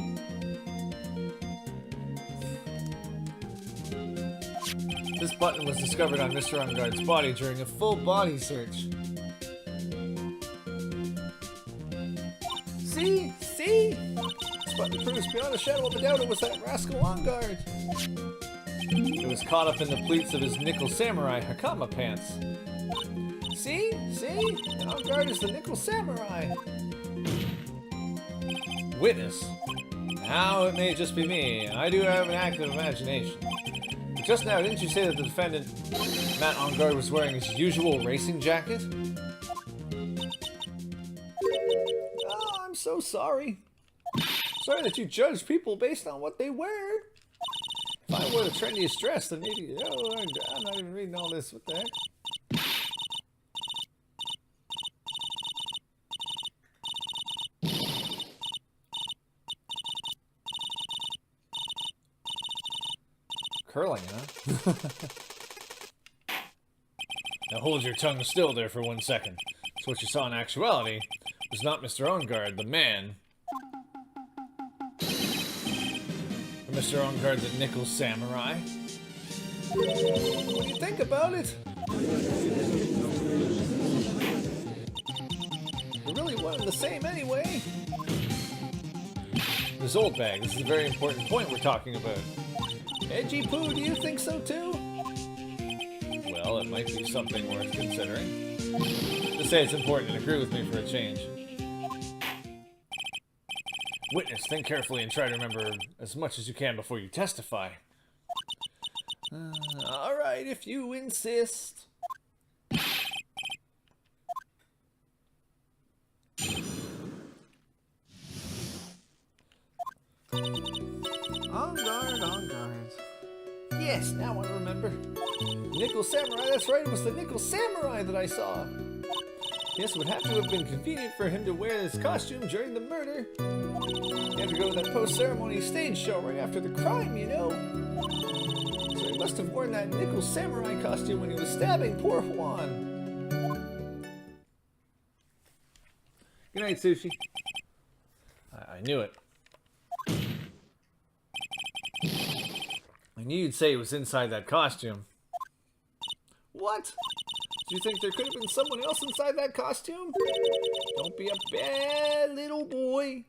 This button was discovered on Mr. Unguard's body during a full body search. See? See? This button proves beyond a shadow of a doubt it was that rascal Unguard. It was caught up in the pleats of his nickel samurai Hakama pants. See? See? Unguard is the nickel samurai. Witness. Now it may just be me. I do have an active imagination. But just now, didn't you say that the defendant, Matt Unguard, was wearing his usual racing jacket? Oh, I'm so sorry. Sorry that you judge people based on what they wear. If I wore the trendiest dress, then maybe... Oh, I'm not even reading all this. What the heck? Curling, huh? Now hold your tongue still there for 1 second. So what you saw in actuality was not Mr. Unguard, the man. But Mr. Unguard, the nickel samurai. What do you think about it? We're really one and the same anyway. This old bag, this is a very important point we're talking about. Edgy Poo, do you think so too? Well, it might be something worth considering. Just say it's important and agree with me for a change. Witness, think carefully and try to remember as much as you can before you testify. Alright, if you insist. On guard. Yes, now I remember. Nickel Samurai, that's right, it was the Nickel Samurai that I saw. Yes, it would have to have been convenient for him to wear this costume during the murder. He had to go to that post-ceremony stage show right after the crime, you know. So he must have worn that Nickel Samurai costume when he was stabbing poor Juan. Good night, Sushi. I knew it. I knew you'd say it was inside that costume. What? Do you think there could have been someone else inside that costume? Don't be a bad little boy,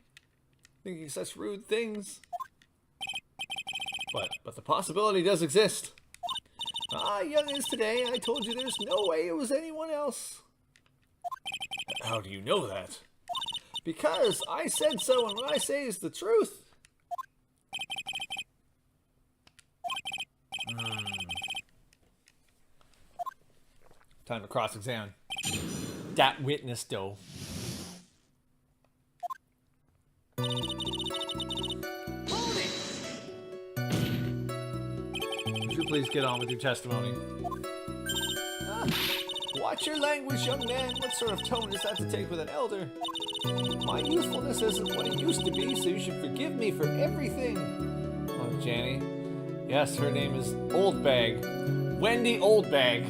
thinking such rude things. But the possibility does exist. Ah, youngins today, I told you there's no way it was anyone else. How do you know that? Because I said so, and what I say is the truth. Time to cross-examine that witness, though. Would you please get on with your testimony? Watch your language, young man. What sort of tone is that to take with an elder? My usefulness isn't what it used to be, so you should forgive me for everything. Oh, Janny. Yes, her name is Oldbag. Wendy Oldbag.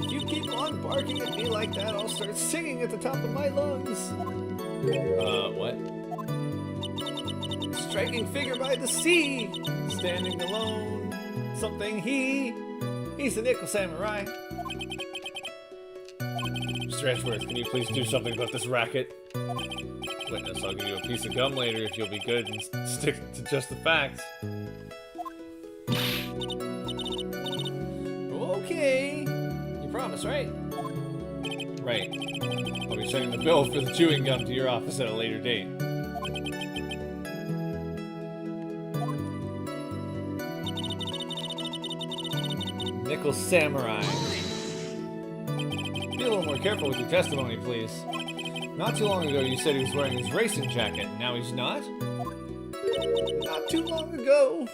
If you keep on barking at me like that, I'll start singing at the top of my lungs. What? Striking figure by the sea, standing alone. Something he's the Nickel Samurai. Mr. Edgeworth, can you please do something about this racket? Witness, I'll give you a piece of gum later if you'll be good and stick to just the facts. Okay. You promise, right? Right. I'll be sending the bill for the chewing gum to your office at a later date. Nickel Samurai. Be a little more careful with your testimony, please. Not too long ago, you said he was wearing his racing jacket. Now he's not? Not too long ago.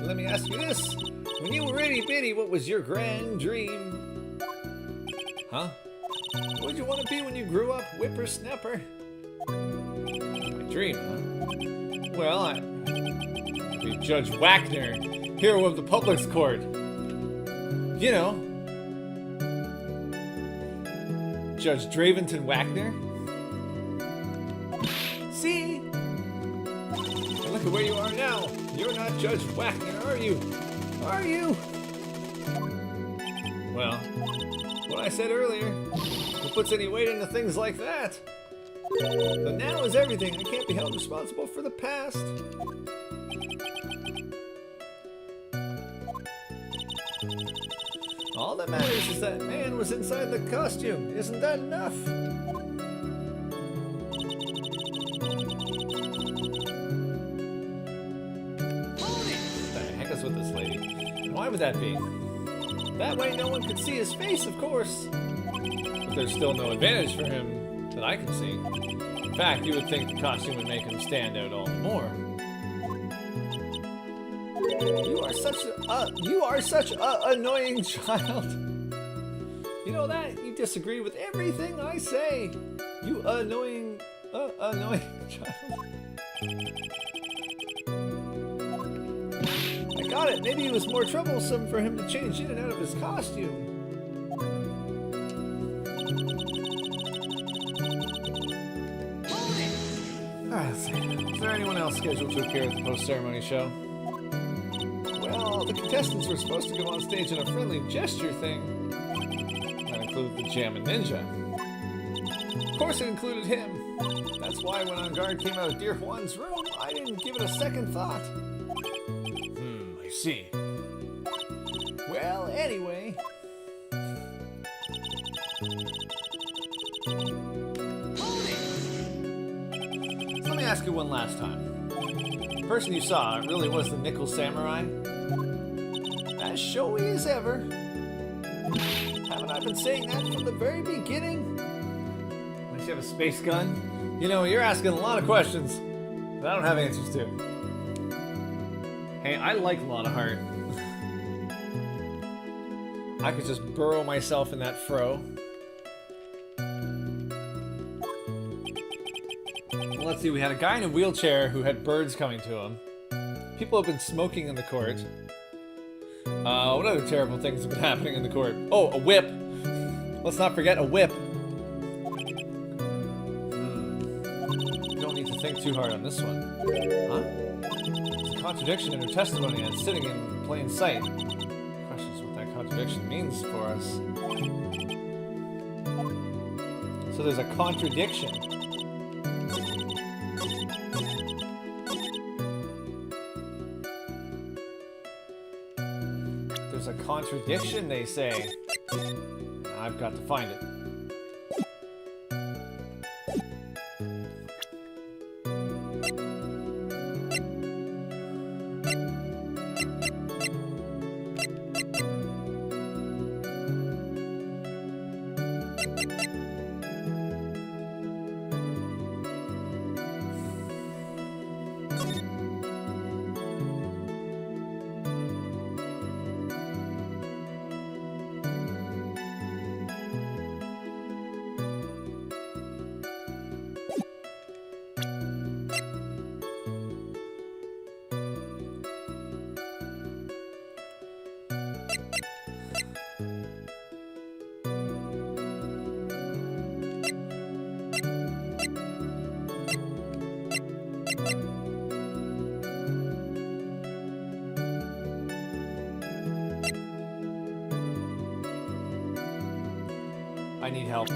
Let me ask you this. When you were itty-bitty, what was your grand dream? Huh? What did you want to be when you grew up, whippersnapper? My dream, huh? Well, I'd be Judge Wagner, hero of the public's court. You know, Judge Draventon Wagner. See? And look at where you are now. You're not Judge Wagner, are you? Are you? Well, what I said earlier, who puts any weight into things like that? The now is everything. I can't be held responsible for the past. All that matters is that man was inside the costume. Isn't that enough? What the heck is with this lady? Why would that be? That way no one could see his face, of course. But there's still no advantage for him that I can see. In fact, you would think the costume would make him stand out all the more. You are such a annoying child. You know that? You disagree with everything I say. You annoying child. I got it. Maybe it was more troublesome for him to change in and out of his costume. Alright, let's see. Is there anyone else scheduled to appear at the post-ceremony show? Well, the contestants were supposed to go on stage in a friendly gesture thing. That included the Jammin' Ninja. Of course it included him. That's why when On Guard came out of Dear Juan's room, I didn't give it a second thought. I see. Well, anyway. So let me ask you one last time. The person you saw really was the Nickel Samurai? As showy as ever. Haven't I been saying that from the very beginning? Unless you have a space gun? You know, you're asking a lot of questions that I don't have answers to. Hey, I like a lot of heart. I could just burrow myself in that fro. Well, let's see, we had a guy in a wheelchair who had birds coming to him. People have been smoking in the court. What other terrible things have been happening in the court? Oh, a whip. Let's not forget a whip. You don't need to think too hard on this one. Huh? There's a contradiction in her testimony and it's sitting in plain sight. The question is what that contradiction means for us. So there's a contradiction. There's a contradiction, they say. I've got to find it. help.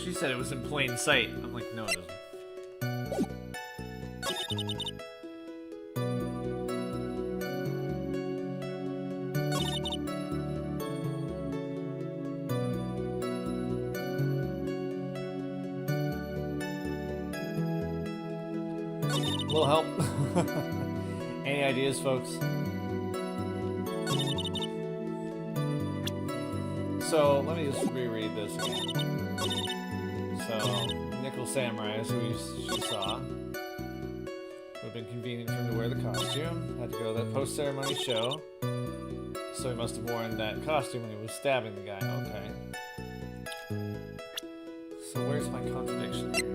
She said it was in plain sight. I'm like, no, it isn't. A little help? Any ideas, folks? So, let me just reread this again. So, Nickel Samurai, as she saw, would have been convenient for him to wear the costume. Had to go to that post-ceremony show. So he must have worn that costume when he was stabbing the guy. Okay. So where's my contradiction here?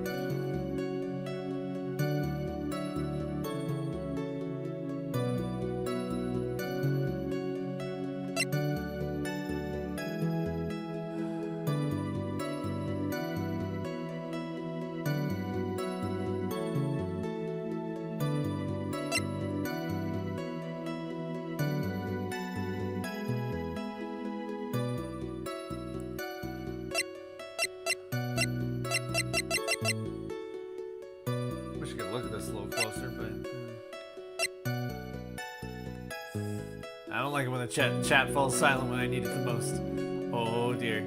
Look at this a little closer, but I don't like it when the chat falls silent when I need it the most. Oh dear.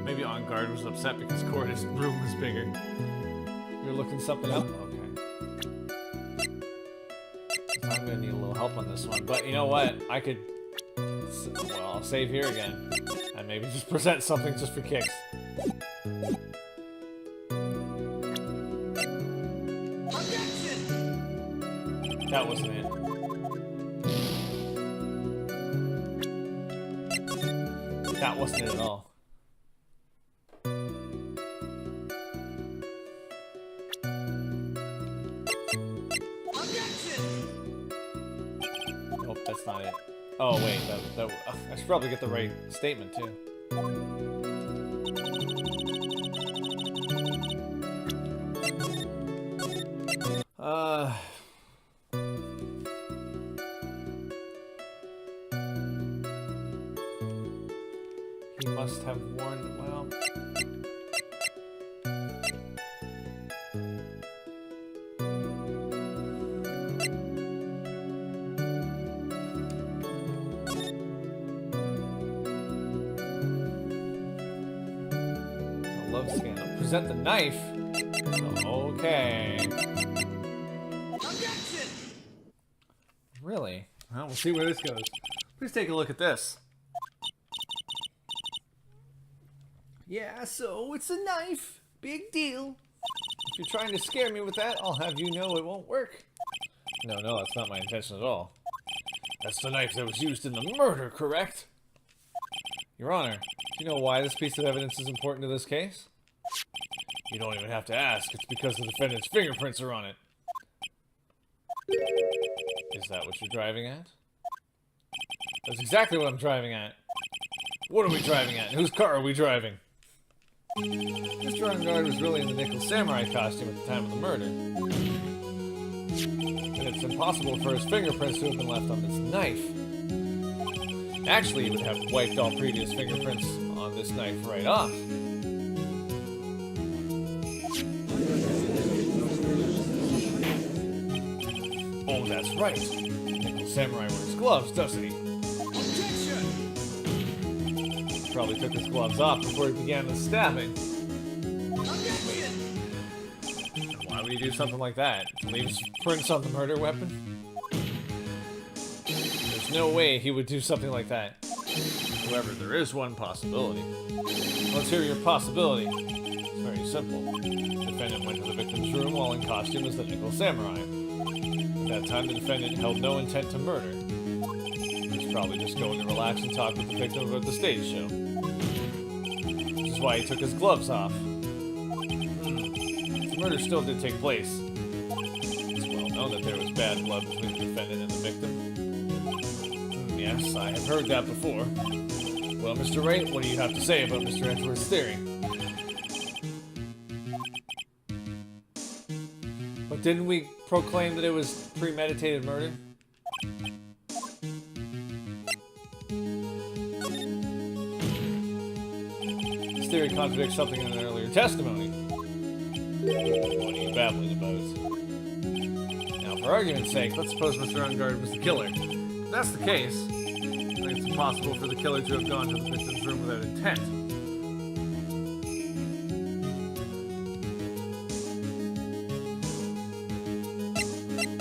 Maybe On Guard was upset because Corda's room was bigger. You're looking something up? Okay. I'm gonna need a little help on this one. But you know what? I could... Well, I'll save here again. And maybe just present something just for kicks. That wasn't it. That wasn't it at all. Nope, that's not it. Oh wait, I should probably get the right statement too. He must have worn, well... Love scandal. Present the knife? Okay. Objection! Really? Well, we'll see where this goes. Please take a look at this. Yeah, so it's a knife. Big deal. If you're trying to scare me with that, I'll have you know it won't work. No, that's not my intention at all. That's the knife that was used in the murder, correct? Your Honor, do you know why this piece of evidence is important to this case? You don't even have to ask. It's because the defendant's fingerprints are on it. Is that what you're driving at? That's exactly what I'm driving at. What are we driving at? Whose car are we driving? Mr. Arngard was really in the Nickel Samurai costume at the time of the murder. And it's impossible for his fingerprints to have been left on this knife. Actually, he would have wiped all previous fingerprints on this knife right off. Oh, that's right. Nickel Samurai wears gloves, doesn't he? Probably took his gloves off before he began the stabbing. Why would he do something like that? Leave his prints on the murder weapon? There's no way he would do something like that. However, there is one possibility. Let's hear your possibility. It's very simple. The defendant went to the victim's room while in costume as the Nickel Samurai. At that time, the defendant held no intent to murder. He was probably just going to relax and talk with the victim about the stage show. Which is why he took his gloves off. The murder still did take place. It's well known that there was bad blood between the defendant and the victim. Yes, I have heard that before. Well, Mr. Wright, what do you have to say about Mr. Edgeworth's theory? But didn't we proclaim that it was premeditated murder? This theory contradicts something in an earlier testimony. What are you babbling about? Now, for argument's sake, let's suppose Mr. Ungard was the killer. If that's the case, I think it's impossible for the killer to have gone to the victim's room without intent.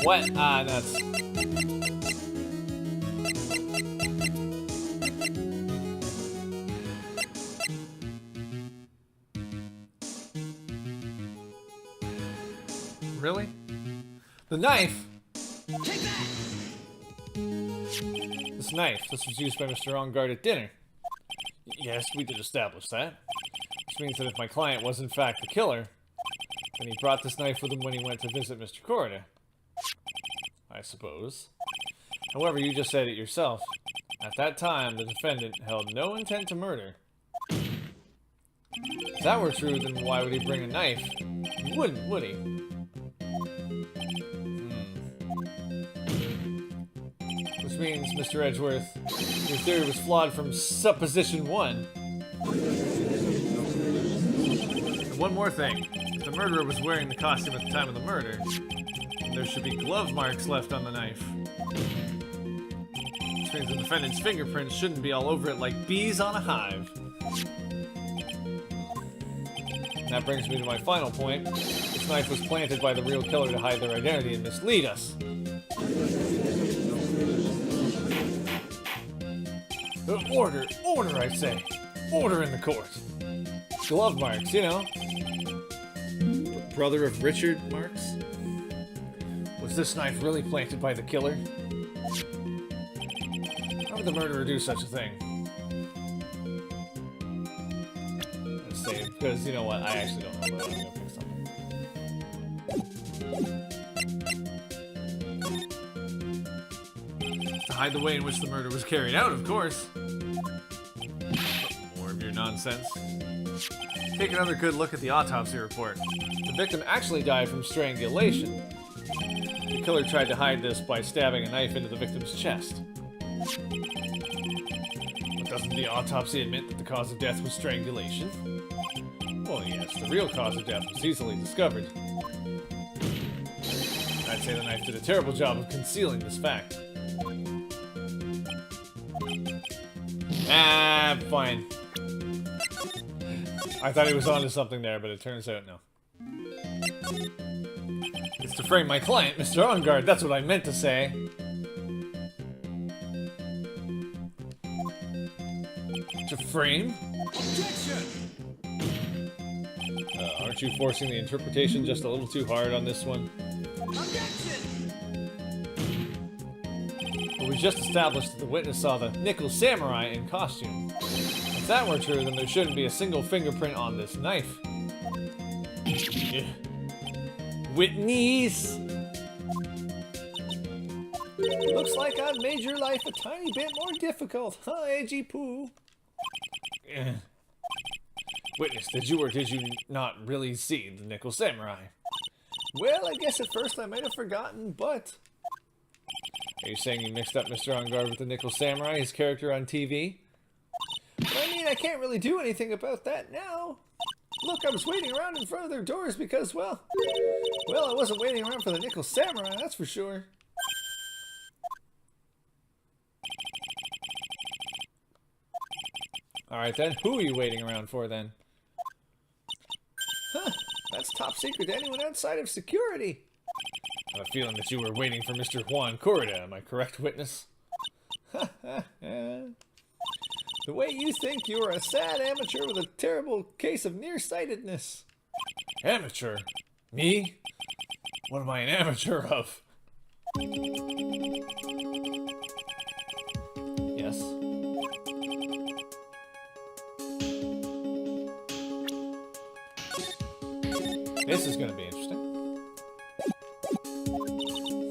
What? Ah, nuts. Really? The knife? Take that! This knife, this was used by Mr. Ongard at dinner. Yes, we did establish that. Which means that if my client was in fact the killer, then he brought this knife with him when he went to visit Mr. Corda. I suppose. However, you just said it yourself. At that time, the defendant held no intent to murder. If that were true, then why would he bring a knife? He wouldn't, would he? Which means, Mr. Edgeworth, your theory was flawed from supposition 1. And one more thing. If the murderer was wearing the costume at the time of the murder, there should be glove marks left on the knife. Which means the defendant's fingerprints shouldn't be all over it like bees on a hive. And that brings me to my final point. This knife was planted by the real killer to hide their identity and mislead us. Order, order, I say. Order in the court. Glove marks, you know. Brother of Richard Marks? Was this knife really planted by the killer? How would the murderer do such a thing? Let's say, because you know what, I actually don't know, but I'm gonna pick something. To hide the way in which the murder was carried out, of course. More of your nonsense. Take another good look at the autopsy report. The victim actually died from strangulation. The killer tried to hide this by stabbing a knife into the victim's chest. But doesn't the autopsy admit that the cause of death was strangulation? Well, yes, the real cause of death was easily discovered. I'd say the knife did a terrible job of concealing this fact. Ah, fine. I thought he was onto something there, but it turns out no. It's to frame my client, Mr. Ongard. That's what I meant to say. To frame? Aren't you forcing the interpretation just a little too hard on this one? Well, we just established that the witness saw the Nickel Samurai in costume. If that were true, then there shouldn't be a single fingerprint on this knife. Whitney's! Looks like I've made your life a tiny bit more difficult, huh, Edgy Poo? Witness, did you or did you not really see the Nickel Samurai? Well, I guess at first I might have forgotten, but... Are you saying you mixed up Mr. Ongard with the Nickel Samurai, his character on TV? I mean, I can't really do anything about that now. Look, I was waiting around in front of their doors because, well, I wasn't waiting around for the Nickel Samurai, that's for sure. Alright then, who are you waiting around for then? Huh, that's top secret to anyone outside of security. I have a feeling that you were waiting for Mr. Juan Corrida, am I correct, witness? The way you think, you are a sad amateur with a terrible case of nearsightedness. Amateur? Me? What am I an amateur of? This is gonna be interesting.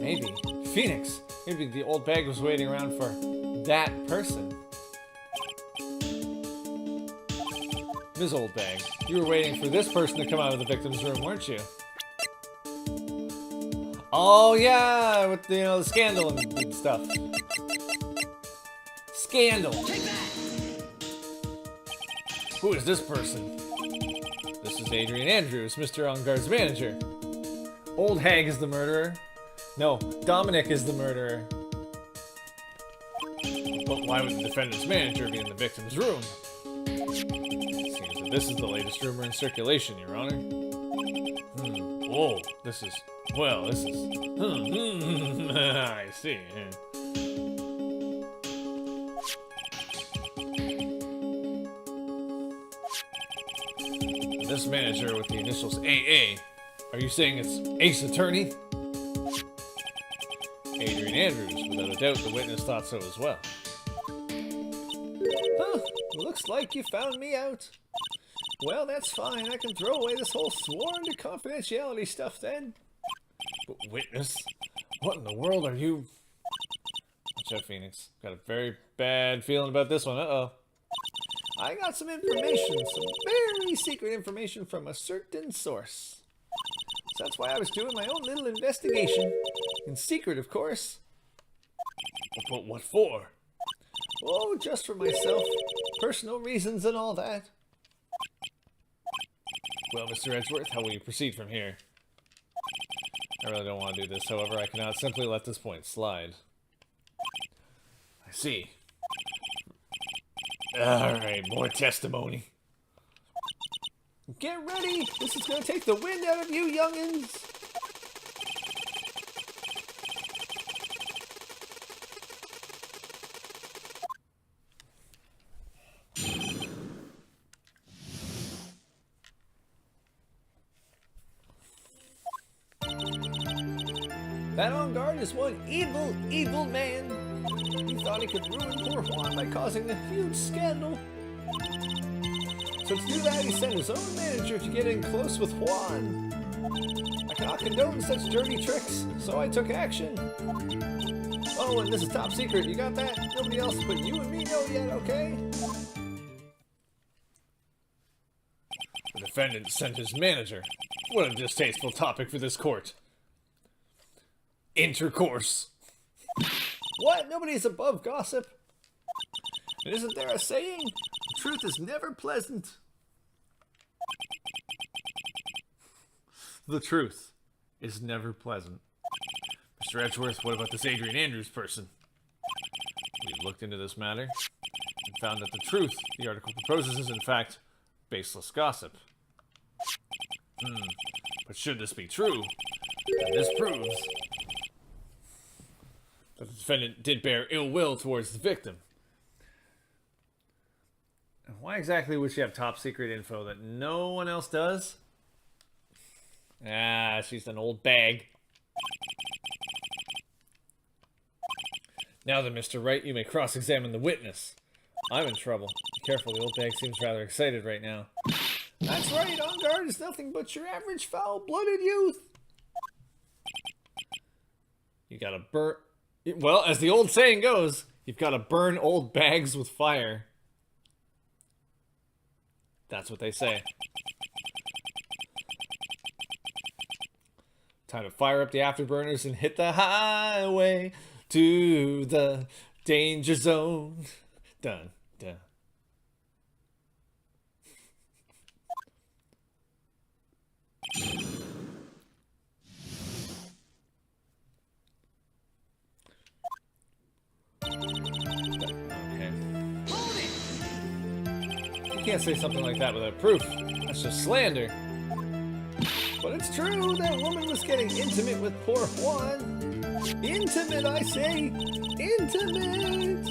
Maybe. Phoenix. Maybe the old bag was waiting around for that person. Ms. Old Bag, you were waiting for this person to come out of the victim's room, weren't you? Oh yeah, with the, the scandal and stuff. Scandal. Take that. Who is this person? This is Adrian Andrews, Mr. On Guard's manager. Old Hag is the murderer. No, Dominic is the murderer. But why would the defendant's manager be in the victim's room? Seems that this is the latest rumor in circulation, Your Honor. Oh, this is... Well, this is... I see. This manager with the initials AA. Are you saying it's Ace Attorney? Adrian Andrews, without a doubt, the witness thought so as well. Huh, looks like you found me out. Well, that's fine. I can throw away this whole sworn to confidentiality stuff then. But witness? What in the world are you... Watch out, Phoenix. Got a very bad feeling about this one. Uh-oh. I got some information, some very secret information from a certain source. So that's why I was doing my own little investigation. In secret, of course. But what for? Oh, just for myself. Personal reasons and all that. Well, Mr. Edgeworth, how will you proceed from here? I really don't want to do this, however, I cannot simply let this point slide. I see. Alright, more testimony. Get ready! This is gonna take the wind out of you, youngins! That on guard is one evil, evil man. He thought he could ruin poor Juan by causing a huge scandal. So to do that, he sent his own manager to get in close with Juan. I cannot condone such dirty tricks, so I took action. Oh, and this is top secret, you got that? Nobody else but you and me know yet, okay? The defendant sent his manager. What a distasteful topic for this court. Intercourse. What? Nobody's above gossip. And isn't there a saying? The truth is never pleasant. The truth is never pleasant. Mr. Edgeworth, what about this Adrian Andrews person? We've looked into this matter and found that the truth the article proposes is in fact baseless gossip. But should this be true, then this proves that the defendant did bear ill will towards the victim. And why exactly would she have top secret info that no one else does? Ah, she's an old bag. Now then, Mr. Wright, you may cross-examine the witness. I'm in trouble. Be careful, the old bag seems rather excited right now. That's right, on guard is nothing but your average foul-blooded youth. You gotta burn... Well, as the old saying goes, you've gotta burn old bags with fire. That's what they say. Time to fire up the afterburners and hit the highway to the danger zone. Dun, dun. Okay. You can't say something like that without proof. That's just slander. But it's true, that woman was getting intimate with poor Juan. Intimate, I say! Intimate!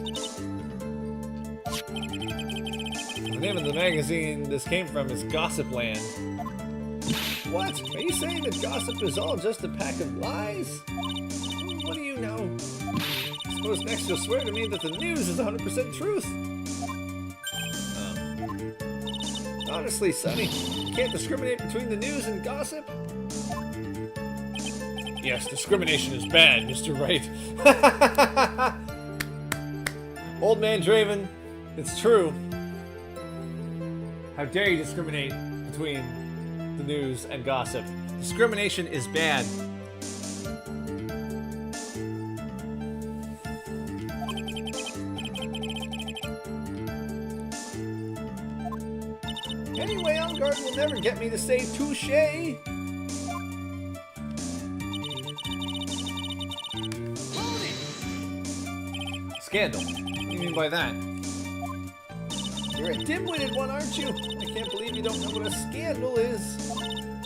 The name of the magazine this came from is Gossipland. What? Are you saying that gossip is all just a pack of lies? What do you know? I suppose next you'll swear to me that the news is 100% truth. Honestly, Sonny, you can't discriminate between the news and gossip? Yes, discrimination is bad, Mr. Wright. Old man Draven, it's true. How dare you discriminate between the news and gossip? Discrimination is bad. Anyway, On Guard will never get me to say touche. Scandal. What do you mean by that? You're a dim-witted one, aren't you? I can't believe you don't know what a scandal is.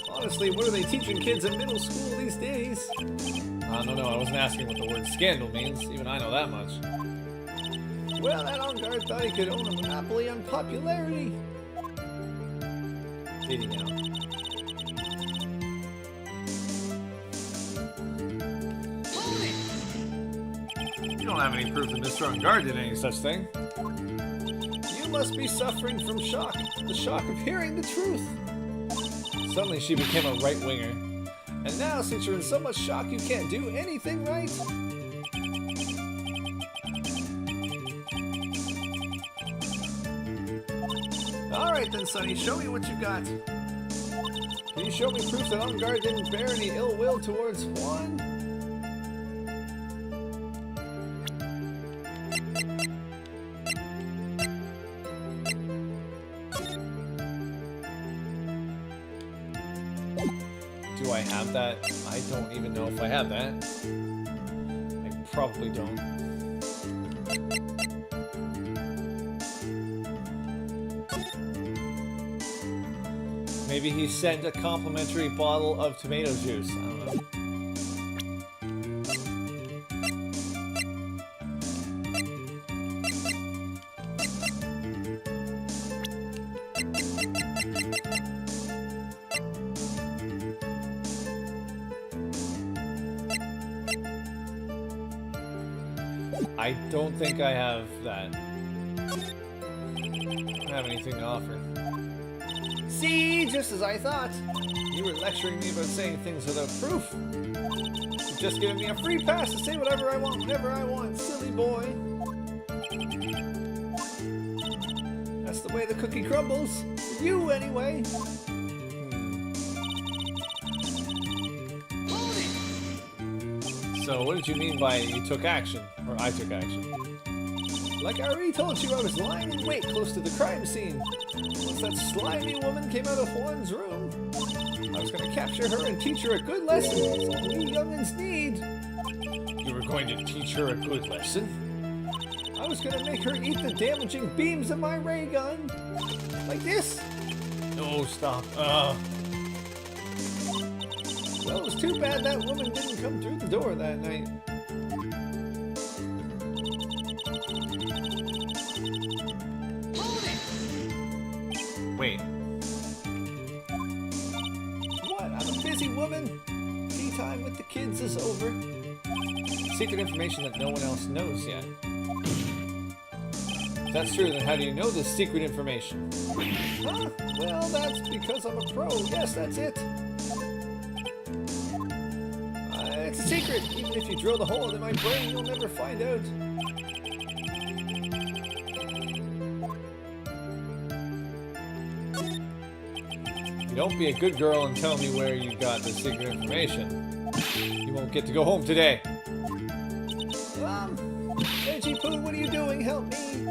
Honestly, what are they teaching kids in middle school these days? I don't know. I wasn't asking what the word scandal means. Even I know that much. Well, that On Guard thought he could own a monopoly on popularity. Did he now? You don't have any proof that Mr. On Guard did any such thing. You must be suffering from shock. The shock of hearing the truth. Suddenly she became a right-winger. And now, since you're in so much shock you can't do anything right? Alright then, Sonny, show me what you got. Can you show me proof that On Guard didn't bear any ill will towards Juan? Do I have that? I don't even know if I have that. I probably don't. Maybe he sent a complimentary bottle of tomato juice. I don't know. I don't think I have that. I don't have anything to offer. See, just as I thought. You were lecturing me about saying things without proof. You've just given me a free pass to say whatever I want, whenever I want, silly boy. That's the way the cookie crumbles. For you, anyway. So, what did you mean by you took action? Or I took action? Like I already told you, I was lying in wait close to the crime scene. Once that slimy woman came out of Juan's room, I was going to capture her and teach her a good lesson. That's all you youngins need. You were going to teach her a good lesson? I was going to make her eat the damaging beams of my ray gun. Like this. No, stop. Well, it was too bad that woman didn't come through the door that night. Wait. What? I'm a busy woman. Tea time with the kids is over. Secret information that no one else knows yet. If that's true, then how do you know this secret information? Huh? Well, that's because I'm a pro. Yes, that's it. It's a secret. Even if you drill the hole in my brain, you'll never find out. Don't be a good girl and tell me where you got the secret information. You won't get to go home today. Reggie Poo, what are you doing? Help me.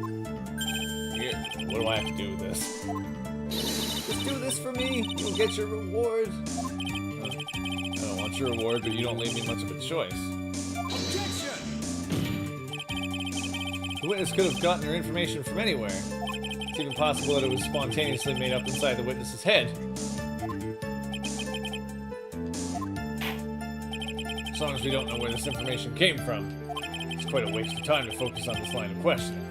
Here, what do I have to do with this? Just do this for me. You'll get your reward. I don't want your reward, but you don't leave me much of a choice. Objection! The witness could have gotten her information from anywhere. It's even possible that it was spontaneously made up inside the witness's head. As long as we don't know where this information came from, it's quite a waste of time to focus on this line of questioning.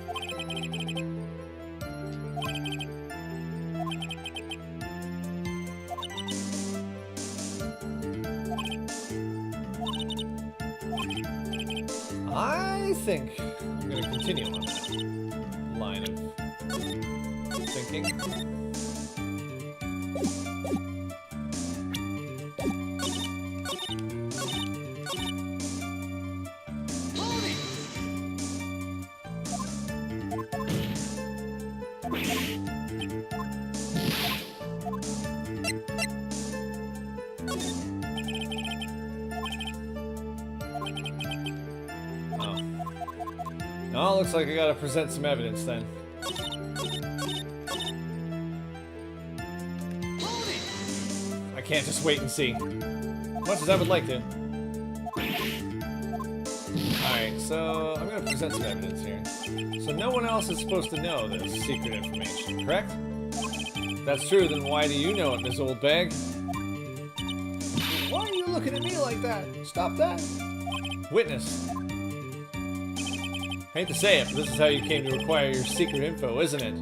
I think I'm going to continue on that line of thinking. Oh. Oh, looks like I gotta present some evidence then. I can't just wait and see. Much as I would like to. Alright, so I'm gonna present some evidence here. So no one else is supposed to know this secret information, correct? If that's true, then why do you know it, Ms. Oldbag? Why are you looking at me like that? Stop that. Witness. Hate to say it, but this is how you came to acquire your secret info, isn't it?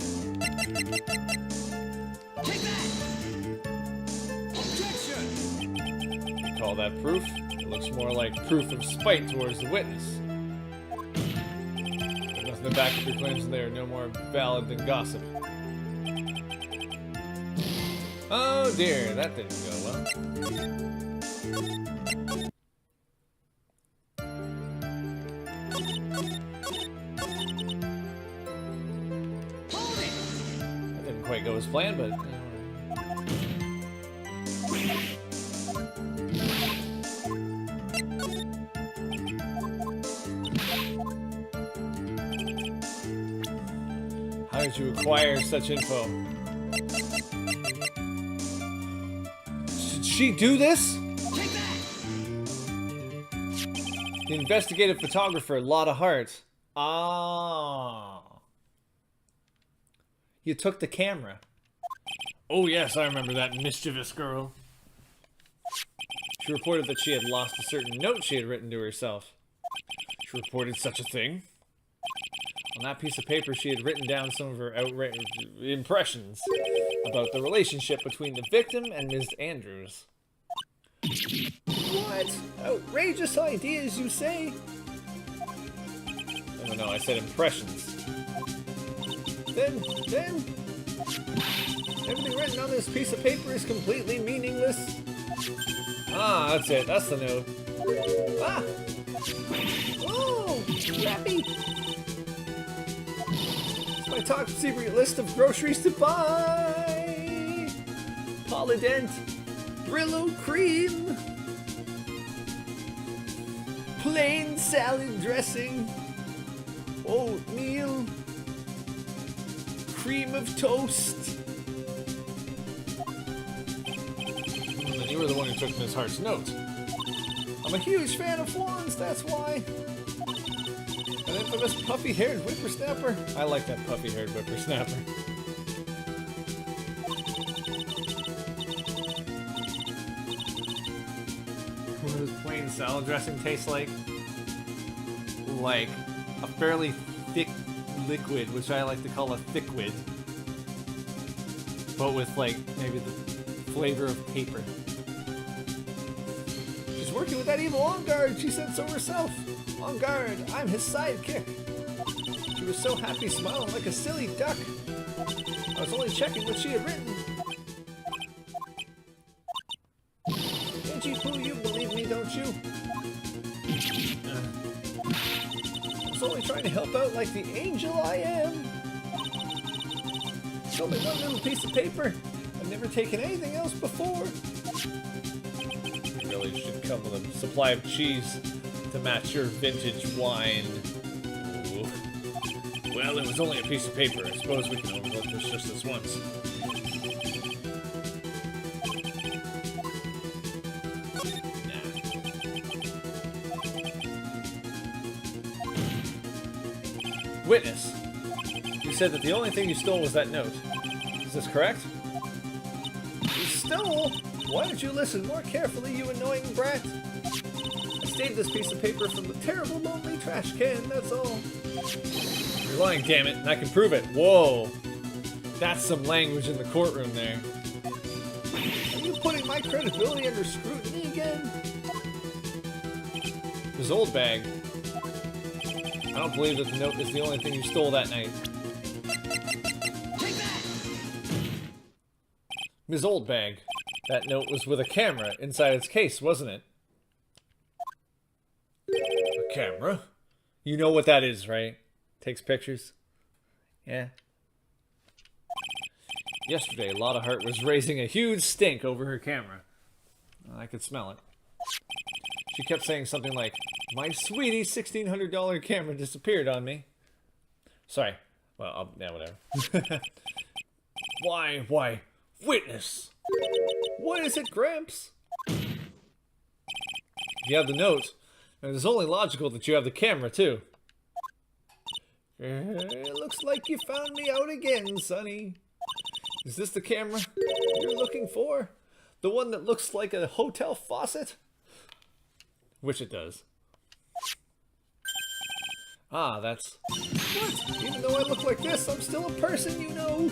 Take that! Objection! You call that proof? It looks more like proof of spite towards the witness. There's nothing to back up your claims, and they are no more valid than gossip. Oh dear, that didn't go well. That didn't quite go as planned, but... How did you acquire such info? Did she do this? Take that! The investigative photographer, Lotta Hart. Ah. You took the camera. Oh yes, I remember that mischievous girl. She reported that she had lost a certain note she had written to herself. She reported such a thing. On that piece of paper, she had written down some of her outrageous impressions about the relationship between the victim and Ms. Andrews. What? Outrageous ideas, you say? No, I said impressions. Then, everything written on this piece of paper is completely meaningless. Ah, that's it. That's the note. Ah! Oh, crappy! It's my top secret list of groceries to buy. Polydent, Brillo cream, plain salad dressing, oatmeal, cream of toast. And you were the one who took Miss Hart's note. I'm a huge fan of wands, that's why. An infamous puffy-haired whippersnapper. I like that puffy-haired whippersnapper. What does plain salad dressing taste like? Like a fairly thick liquid, which I like to call a thickwid. But with like maybe the flavor of paper. She's working with that evil on guard, she said so herself. On guard, I'm his sidekick. She was so happy, smiling like a silly duck. I was only checking what she had written. Angie Pooh, you believe me, don't you? I was only trying to help out like the angel I am. Show me one little piece of paper. I've never taken anything else before. You really should come with a supply of cheese to match your vintage wine. Ooh. Well, it was only a piece of paper. I suppose we can overlook this just this once. Witness, you said that the only thing you stole was that note. Is this correct? You stole? Why don't you listen more carefully, you annoying brat? I saved this piece of paper from the terrible lonely trash can, that's all. You're lying, damn it, and I can prove it. Whoa. That's some language in the courtroom there. Are you putting my credibility under scrutiny again? His old bag. I don't believe that the note is the only thing you stole that night. Take that! Ms. Oldbag, that note was with a camera inside its case, wasn't it? A camera? You know what that is, right? Takes pictures? Yeah. Yesterday, Lotta Hart was raising a huge stink over her camera. I could smell it. She kept saying something like, "My sweetie $1,600 camera disappeared on me." Sorry. Well, yeah, whatever. Why, witness! What is it, Gramps? You have the note, and it's only logical that you have the camera, too. It looks like you found me out again, Sonny. Is this the camera you're looking for? The one that looks like a hotel faucet? Which it does. Ah, that's... What? Even though I look like this, I'm still a person, you know.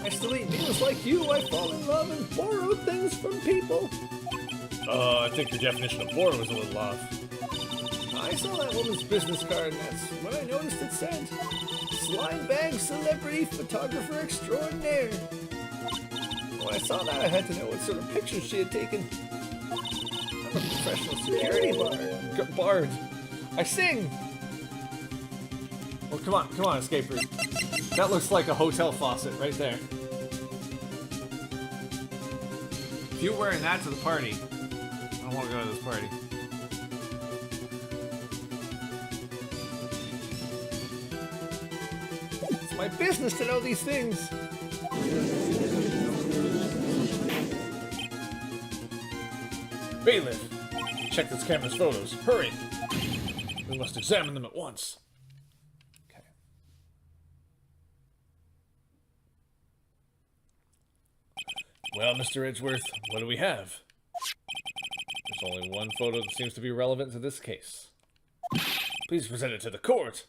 I still eat meals like you. I fall in love and borrow things from people. I think your definition of borrow was a little off. I saw that woman's business card, and that's when I noticed it said, "Slime Bag Celebrity Photographer Extraordinaire." When I saw that, I had to know what sort of pictures she had taken. I'm a professional security bard. I sing! Well, come on, escape route. That looks like a hotel faucet right there. If you're wearing that to the party, I don't want to go to this party. It's my business to know these things. Bailiff, check this camera's photos. Hurry! We must examine them at once. Okay. Well, Mr. Edgeworth, what do we have? There's only one photo that seems to be relevant to this case. Please present it to the court.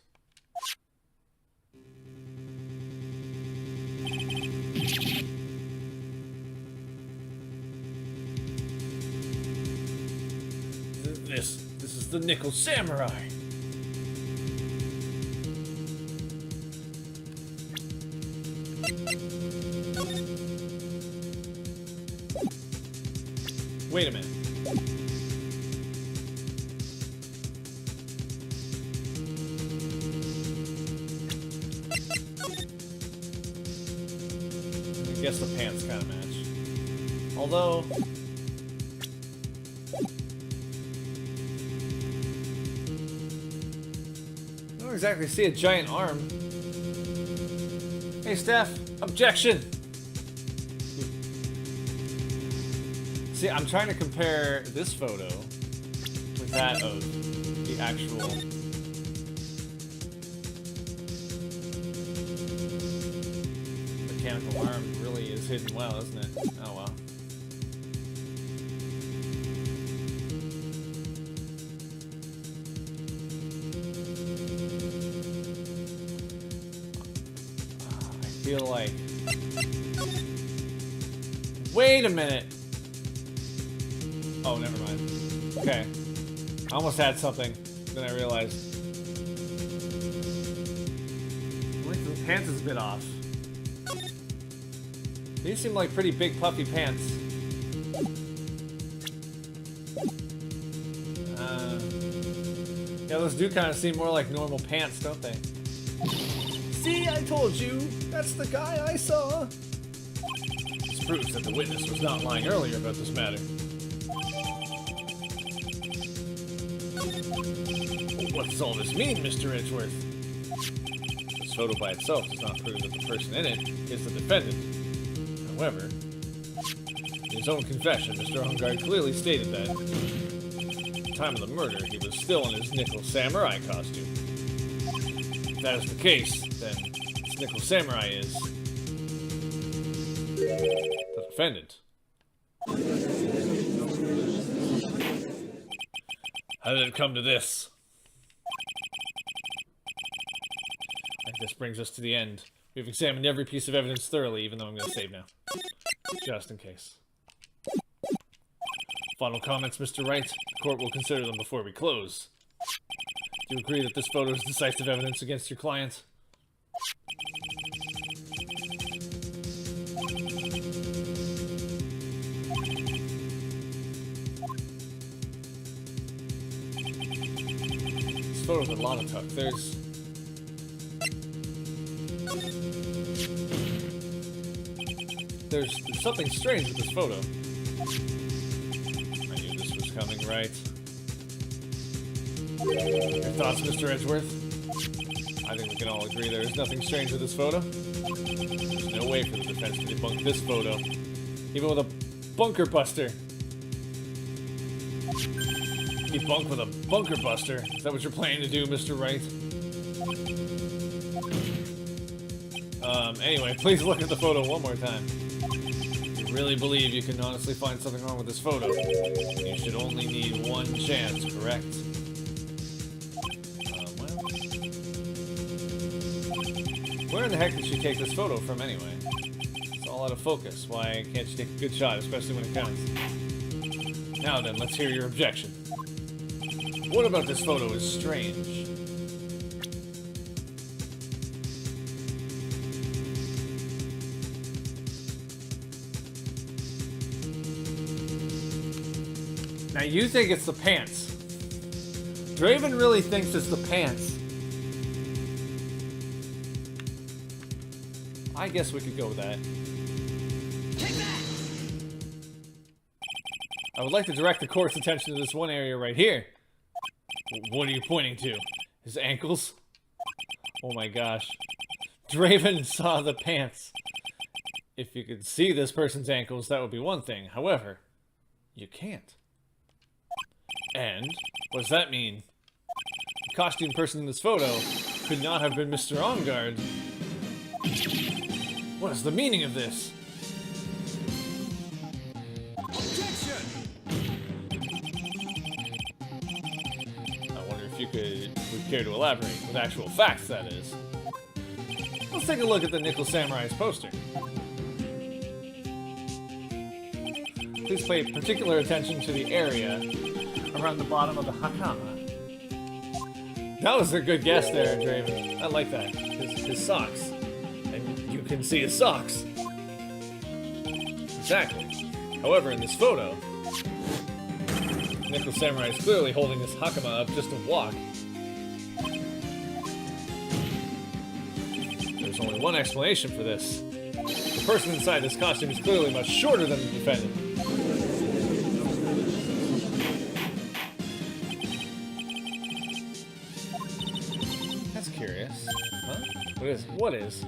This is the Nickel Samurai. Wait a minute. I guess the pants kind of match. Although... I don't exactly see a giant arm. Hey, Steph. Objection! See, I'm trying to compare this photo with that of the actual... mechanical arm really is hidden well, isn't it? Oh well. I feel like... Wait a minute! Oh, never mind. Okay. I almost had something, then I realized. The length of the pants is a bit off. These seem like pretty big puffy pants. Yeah, those do kind of seem more like normal pants, don't they? See, I told you! That's the guy I saw! This proves that the witness was not lying earlier about this matter. What does all this mean, Mr. Edgeworth? This photo by itself does not prove that the person in it is the defendant. However, in his own confession, Mr. Hungard clearly stated that at the time of the murder, he was still in his Nickel Samurai costume. If that is the case, then this Nickel Samurai is the defendant. How did it come to this? And this brings us to the end. We've examined every piece of evidence thoroughly, even though I'm going to save now. Just in case. Final comments, Mr. Wright? The court will consider them before we close. Do you agree that this photo is decisive evidence against your client? This photo's a lot of tuck. There's something strange with this photo. I knew this was coming, right? Your thoughts, Mr. Edgeworth? I think we can all agree there is nothing strange with this photo. There's no way for the defense to debunk this photo, even with a bunker buster. Debunk with a bunker buster? Is that what you're planning to do, Mr. Wright? Anyway, please look at the photo one more time. If you really believe you can honestly find something wrong with this photo, you should only need one chance, correct? Well... Where in the heck did she take this photo from anyway? It's all out of focus. Why can't you take a good shot, especially when it counts? Now then, let's hear your objection. What about this photo is strange? Now you think it's the pants. Draven really thinks it's the pants. I guess we could go with that. Take that! I would like to direct the court's attention to this one area right here. What are you pointing to? His ankles? Oh my gosh. Draven saw the pants. If you could see this person's ankles, that would be one thing. However, you can't. And what does that mean? The costume person in this photo could not have been Mr. On Guard. What is the meaning of this? Objection! I wonder if you would care to elaborate, with actual facts, that is. Let's take a look at the Nickel Samurai's poster. Please pay particular attention to the area around the bottom of the hakama. That was a good guess there, Draven. I like that. His socks. And you can see his socks. Exactly. However, in this photo, Nickel Samurai is clearly holding his hakama up just to walk. There's only one explanation for this. The person inside this costume is clearly much shorter than the defendant. Curious. Huh? What is?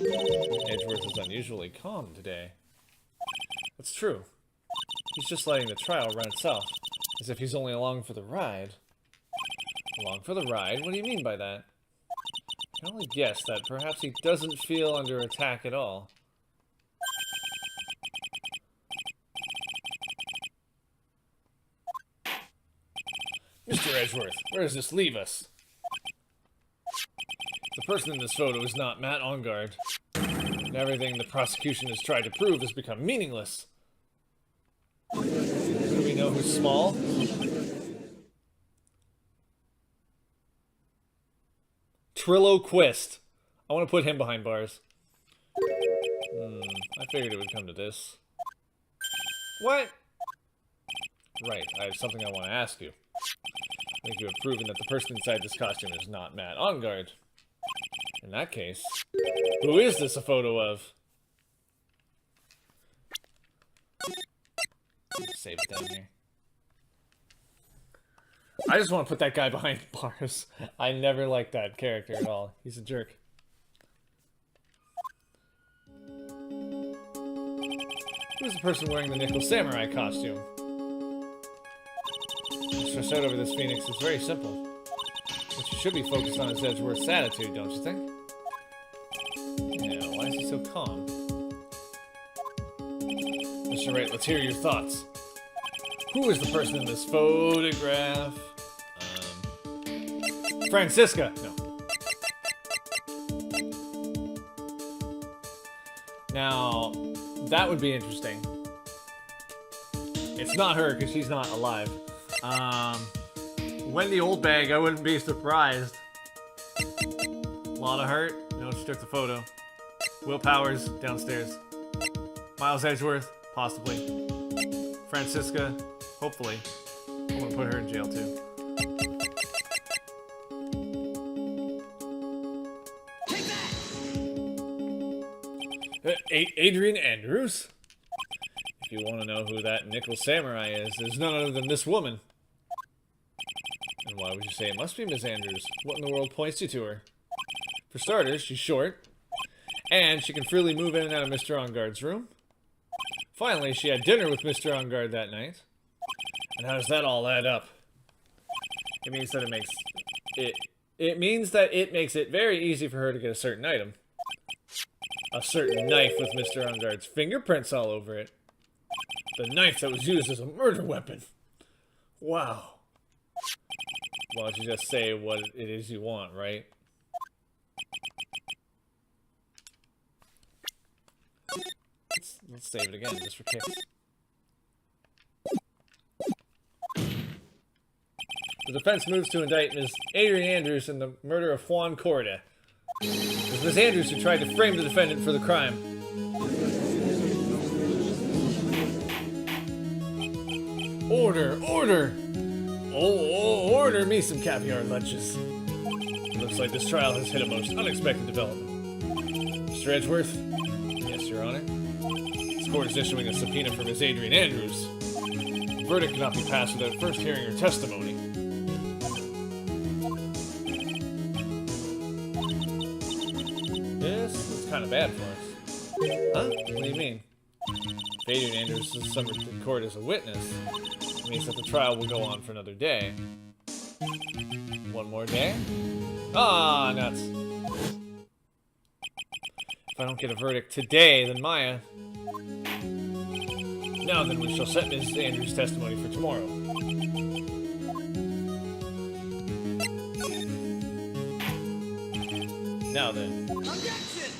Edgeworth is unusually calm today. That's true. He's just letting the trial run itself, as if he's only along for the ride. Along for the ride? What do you mean by that? I can only guess that perhaps he doesn't feel under attack at all. Mr. Edgeworth, where does this leave us? The person in this photo is not Matt On Guard, and everything the prosecution has tried to prove has become meaningless. Do we know who's small? Trilloquist. I want to put him behind bars. I figured it would come to this. What? Right, I have something I want to ask you. I think you have proven that the person inside this costume is not Matt On Guard. In that case, who is this a photo of? Save it down here. I just want to put that guy behind bars. I never liked that character at all. He's a jerk. Who's the person wearing the Nickel Samurai costume? Mr. Said over this Phoenix is very simple. What you should be focused on is Edgeworth's attitude, don't you think? Yeah, why is he so calm? Mr. Wright, let's hear your thoughts. Who is the person in this photograph? Francisca! No. Now, that would be interesting. It's not her, because she's not alive. Wendy Oldbag, I wouldn't be surprised. Lot of Hurt, no, she took the photo. Will Powers, downstairs. Miles Edgeworth, possibly. Francisca, hopefully. I'm gonna put her in jail too. Adrian Andrews? If you want to know who that nickel samurai is, there's none other than this woman. And why would you say it must be Miss Andrews? What in the world points you to her? For starters, she's short, and she can freely move in and out of Mr. Onguard's room. Finally, she had dinner with Mr. Onguard that night. And how does that all add up? It means that it makes it very easy for her to get a certain item. A certain knife with Mr. Onguard's fingerprints all over it. The knife that was used as a murder weapon. Wow. Why don't you just say what it is you want, right? Let's save it again, just for kicks. The defense moves to indict Ms. Adrian Andrews in the murder of Juan Corda. It was Ms. Andrews who tried to frame the defendant for the crime. Order! Order! Oh, order me some caviar lunches. It looks like this trial has hit a most unexpected development. Mr. Edgeworth? Yes, Your Honor? This court is issuing a subpoena for Ms. Adrian Andrews. The verdict cannot be passed without first hearing her testimony. This is kind of bad for us. Huh? What do you mean? If Adrian Andrews is summoned to court as a witness, it means that the trial will go on for another day. One more day? Ah, nuts. If I don't get a verdict today, then Maya... Now then, we shall set Ms. Andrews' testimony for tomorrow. Now then. Objection!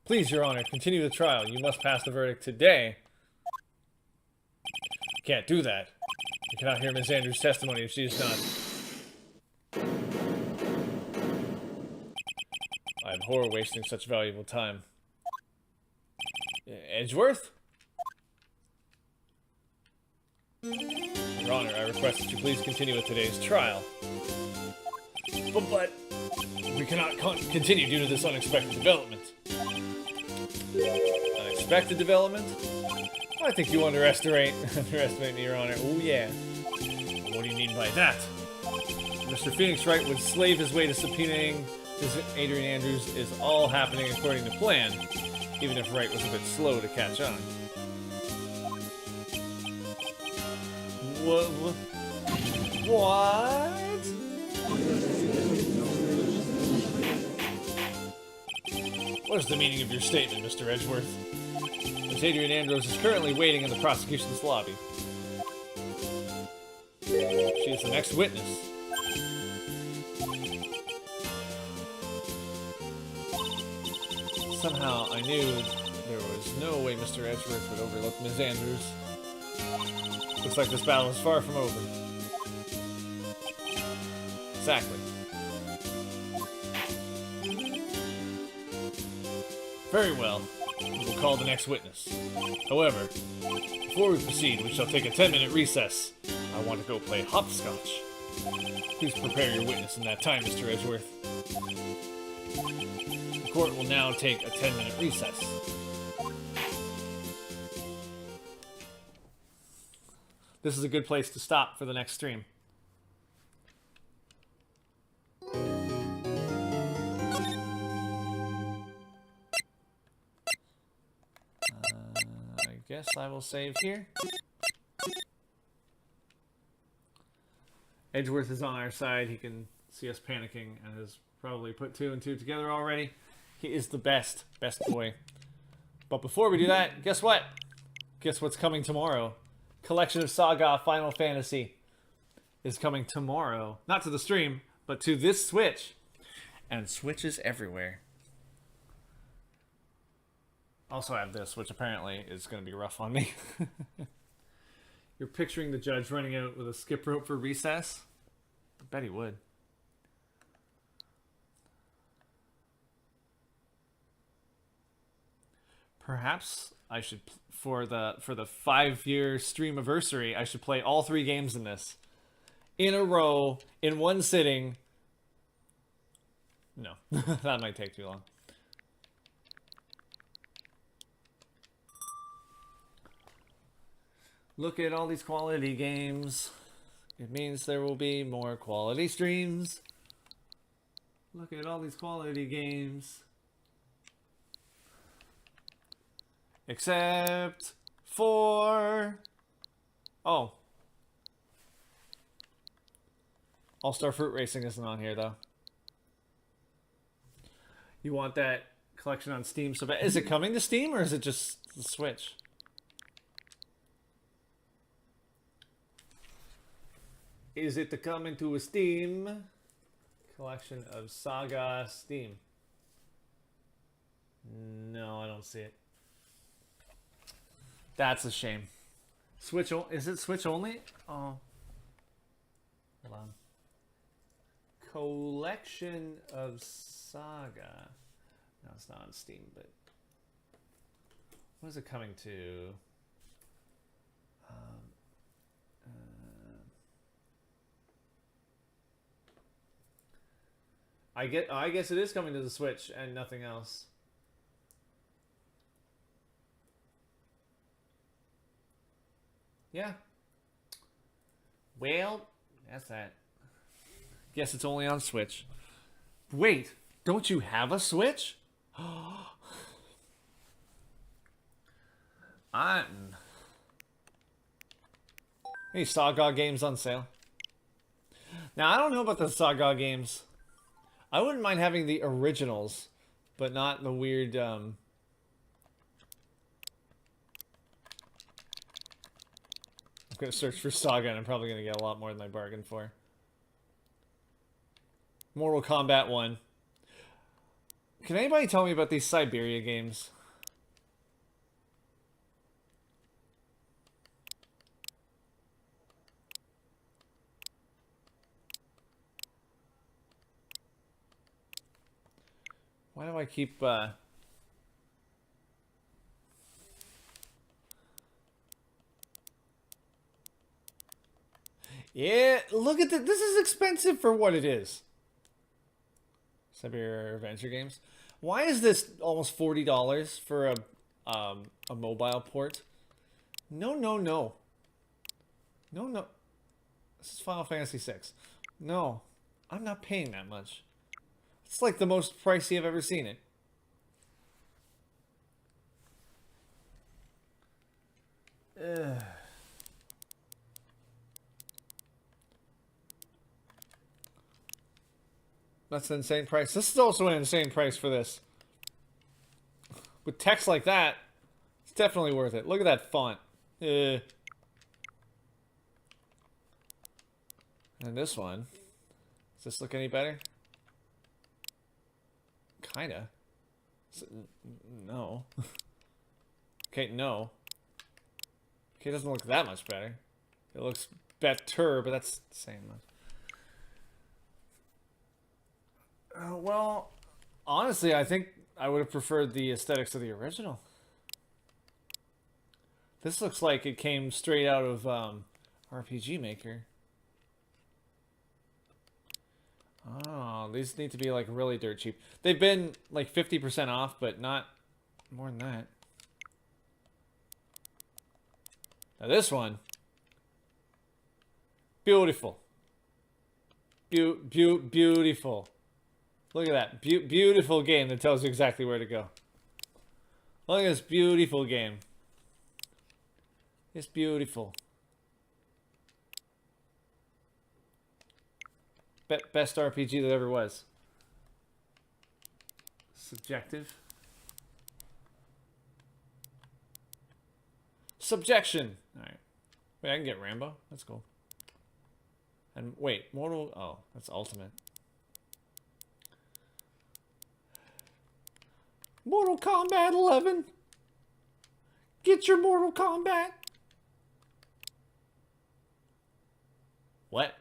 Please, Your Honor, continue the trial. You must pass the verdict today. You can't do that. You cannot hear Ms. Andrews' testimony if she is not. I abhor wasting such valuable time. Edgeworth? Your Honor, I request that you please continue with today's trial. But we cannot continue due to this unexpected development. Unexpected development? I think you underestimate me, Your Honor. Oh, yeah. What do you mean by that? Mr. Phoenix Wright would slave his way to subpoenaing Ms. Adrian Andrews is all happening according to plan, even if Wright was a bit slow to catch on. What? What is the meaning of your statement, Mr. Edgeworth? Ms. Adrian Andrews is currently waiting in the prosecution's lobby. She is the next witness. Somehow I knew there was no way Mr. Edgeworth would overlook Ms. Andrews. Looks like this battle is far from over. Exactly. Very well. We will call the next witness. However, before we proceed, we shall take a 10-minute recess. I want to go play hopscotch. Please prepare your witness in that time, Mr. Edgeworth. The court will now take a 10-minute recess. This is a good place to stop for the next stream. I guess I will save here. Edgeworth is on our side. He can see us panicking and has probably put 2 and 2 together already. He is the best boy. But before we do that, guess what? Guess what's coming tomorrow? Collection of Saga Final Fantasy is coming tomorrow. Not to the stream, but to this Switch. And Switches everywhere. Also have this, which apparently is going to be rough on me. You're picturing the judge running out with a skip rope for recess? I bet he would. Perhaps I should, for the 5-year stream anniversary, I should play all 3 games in this. In a row, in one sitting. No, that might take too long. Look at all these quality games. It means there will be more quality streams. Look at all these quality games. Except for... Oh. All-Star Fruit Racing isn't on here, though. You want that collection on Steam so bad. Is it coming to Steam, or is it just the Switch? Is it to come into a Steam collection of Saga Steam? No, I don't see it. That's a shame. Switch is it Switch only? Oh. Hold on. Collection of Saga. No, it's not on Steam, but what is it coming to? I guess it is coming to the Switch and nothing else. Yeah. Well, that's that. Guess it's only on Switch. Wait, don't you have a Switch? Any Saga games on sale? Now, I don't know about the Saga games. I wouldn't mind having the originals, but not the weird... I'm going to search for Saga, and I'm probably going to get a lot more than I bargained for. Mortal Kombat 1. Can anybody tell me about these Siberia games? Why do I keep... Yeah, look at this. This is expensive for what it is. Siberia Adventure Games. Why is this almost $40 for a mobile port? No, no, no. No, no. This is Final Fantasy VI. No, I'm not paying that much. It's like the most pricey I've ever seen it. Ugh. That's an insane price. This is also an insane price for this. With text like that, it's definitely worth it. Look at that font. And this one. Does this look any better? Kinda. No. Okay, no. Okay, it doesn't look that much better. It looks better, but that's the same much. Well, honestly, I think I would have preferred the aesthetics of the original. This looks like it came straight out of RPG Maker. Oh, these need to be like really dirt cheap. They've been like 50% off, but not more than that. Now this one, beautiful. Beautiful. Look at that. Beautiful game that tells you exactly where to go. Look at this beautiful game. It's beautiful. Best RPG that ever was. Subjective. Subjection. Alright. Wait, I can get Rambo? That's cool. And wait, Mortal... Oh, that's Ultimate. Mortal Kombat 11. Get your Mortal Kombat. What?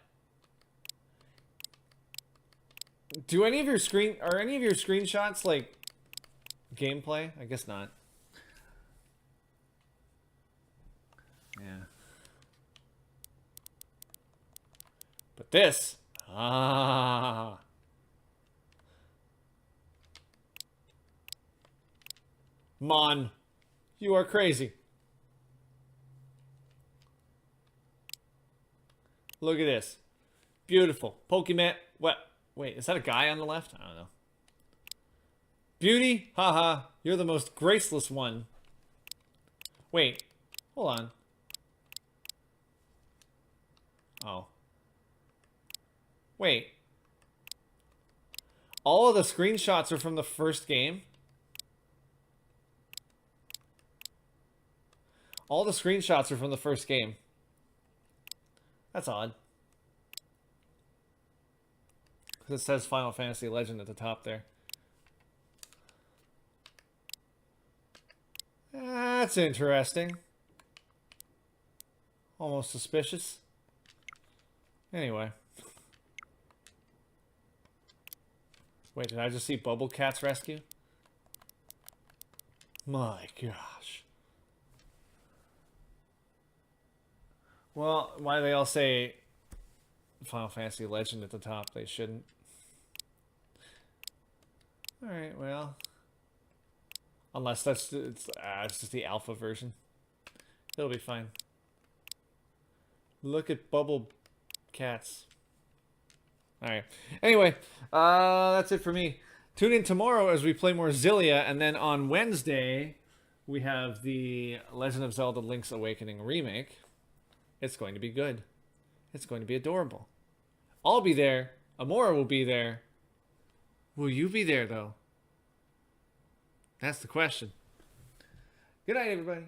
Do any of your screenshots like gameplay? I guess not. Yeah. But this, Mon, you are crazy. Look at this. Beautiful. Pokemon. What? Wait, is that a guy on the left? I don't know. Beauty? Haha. You're the most graceless one. Wait. Hold on. Oh. Wait. All of the screenshots are from the first game? All the screenshots are from the first game. That's odd. Because it says Final Fantasy Legend at the top there. That's interesting. Almost suspicious. Anyway. Wait, did I just see Bubble Cat's Rescue? My gosh. Well, why do they all say Final Fantasy Legend at the top? They shouldn't. Alright, well. Unless that's it's just the alpha version. It'll be fine. Look at Bubble Cats. Alright. Anyway, that's it for me. Tune in tomorrow as we play more Zillia, and then on Wednesday we have the Legend of Zelda Link's Awakening remake. It's going to be good. It's going to be adorable. I'll be there. Amora will be there. Will you be there, though? That's the question. Good night, everybody.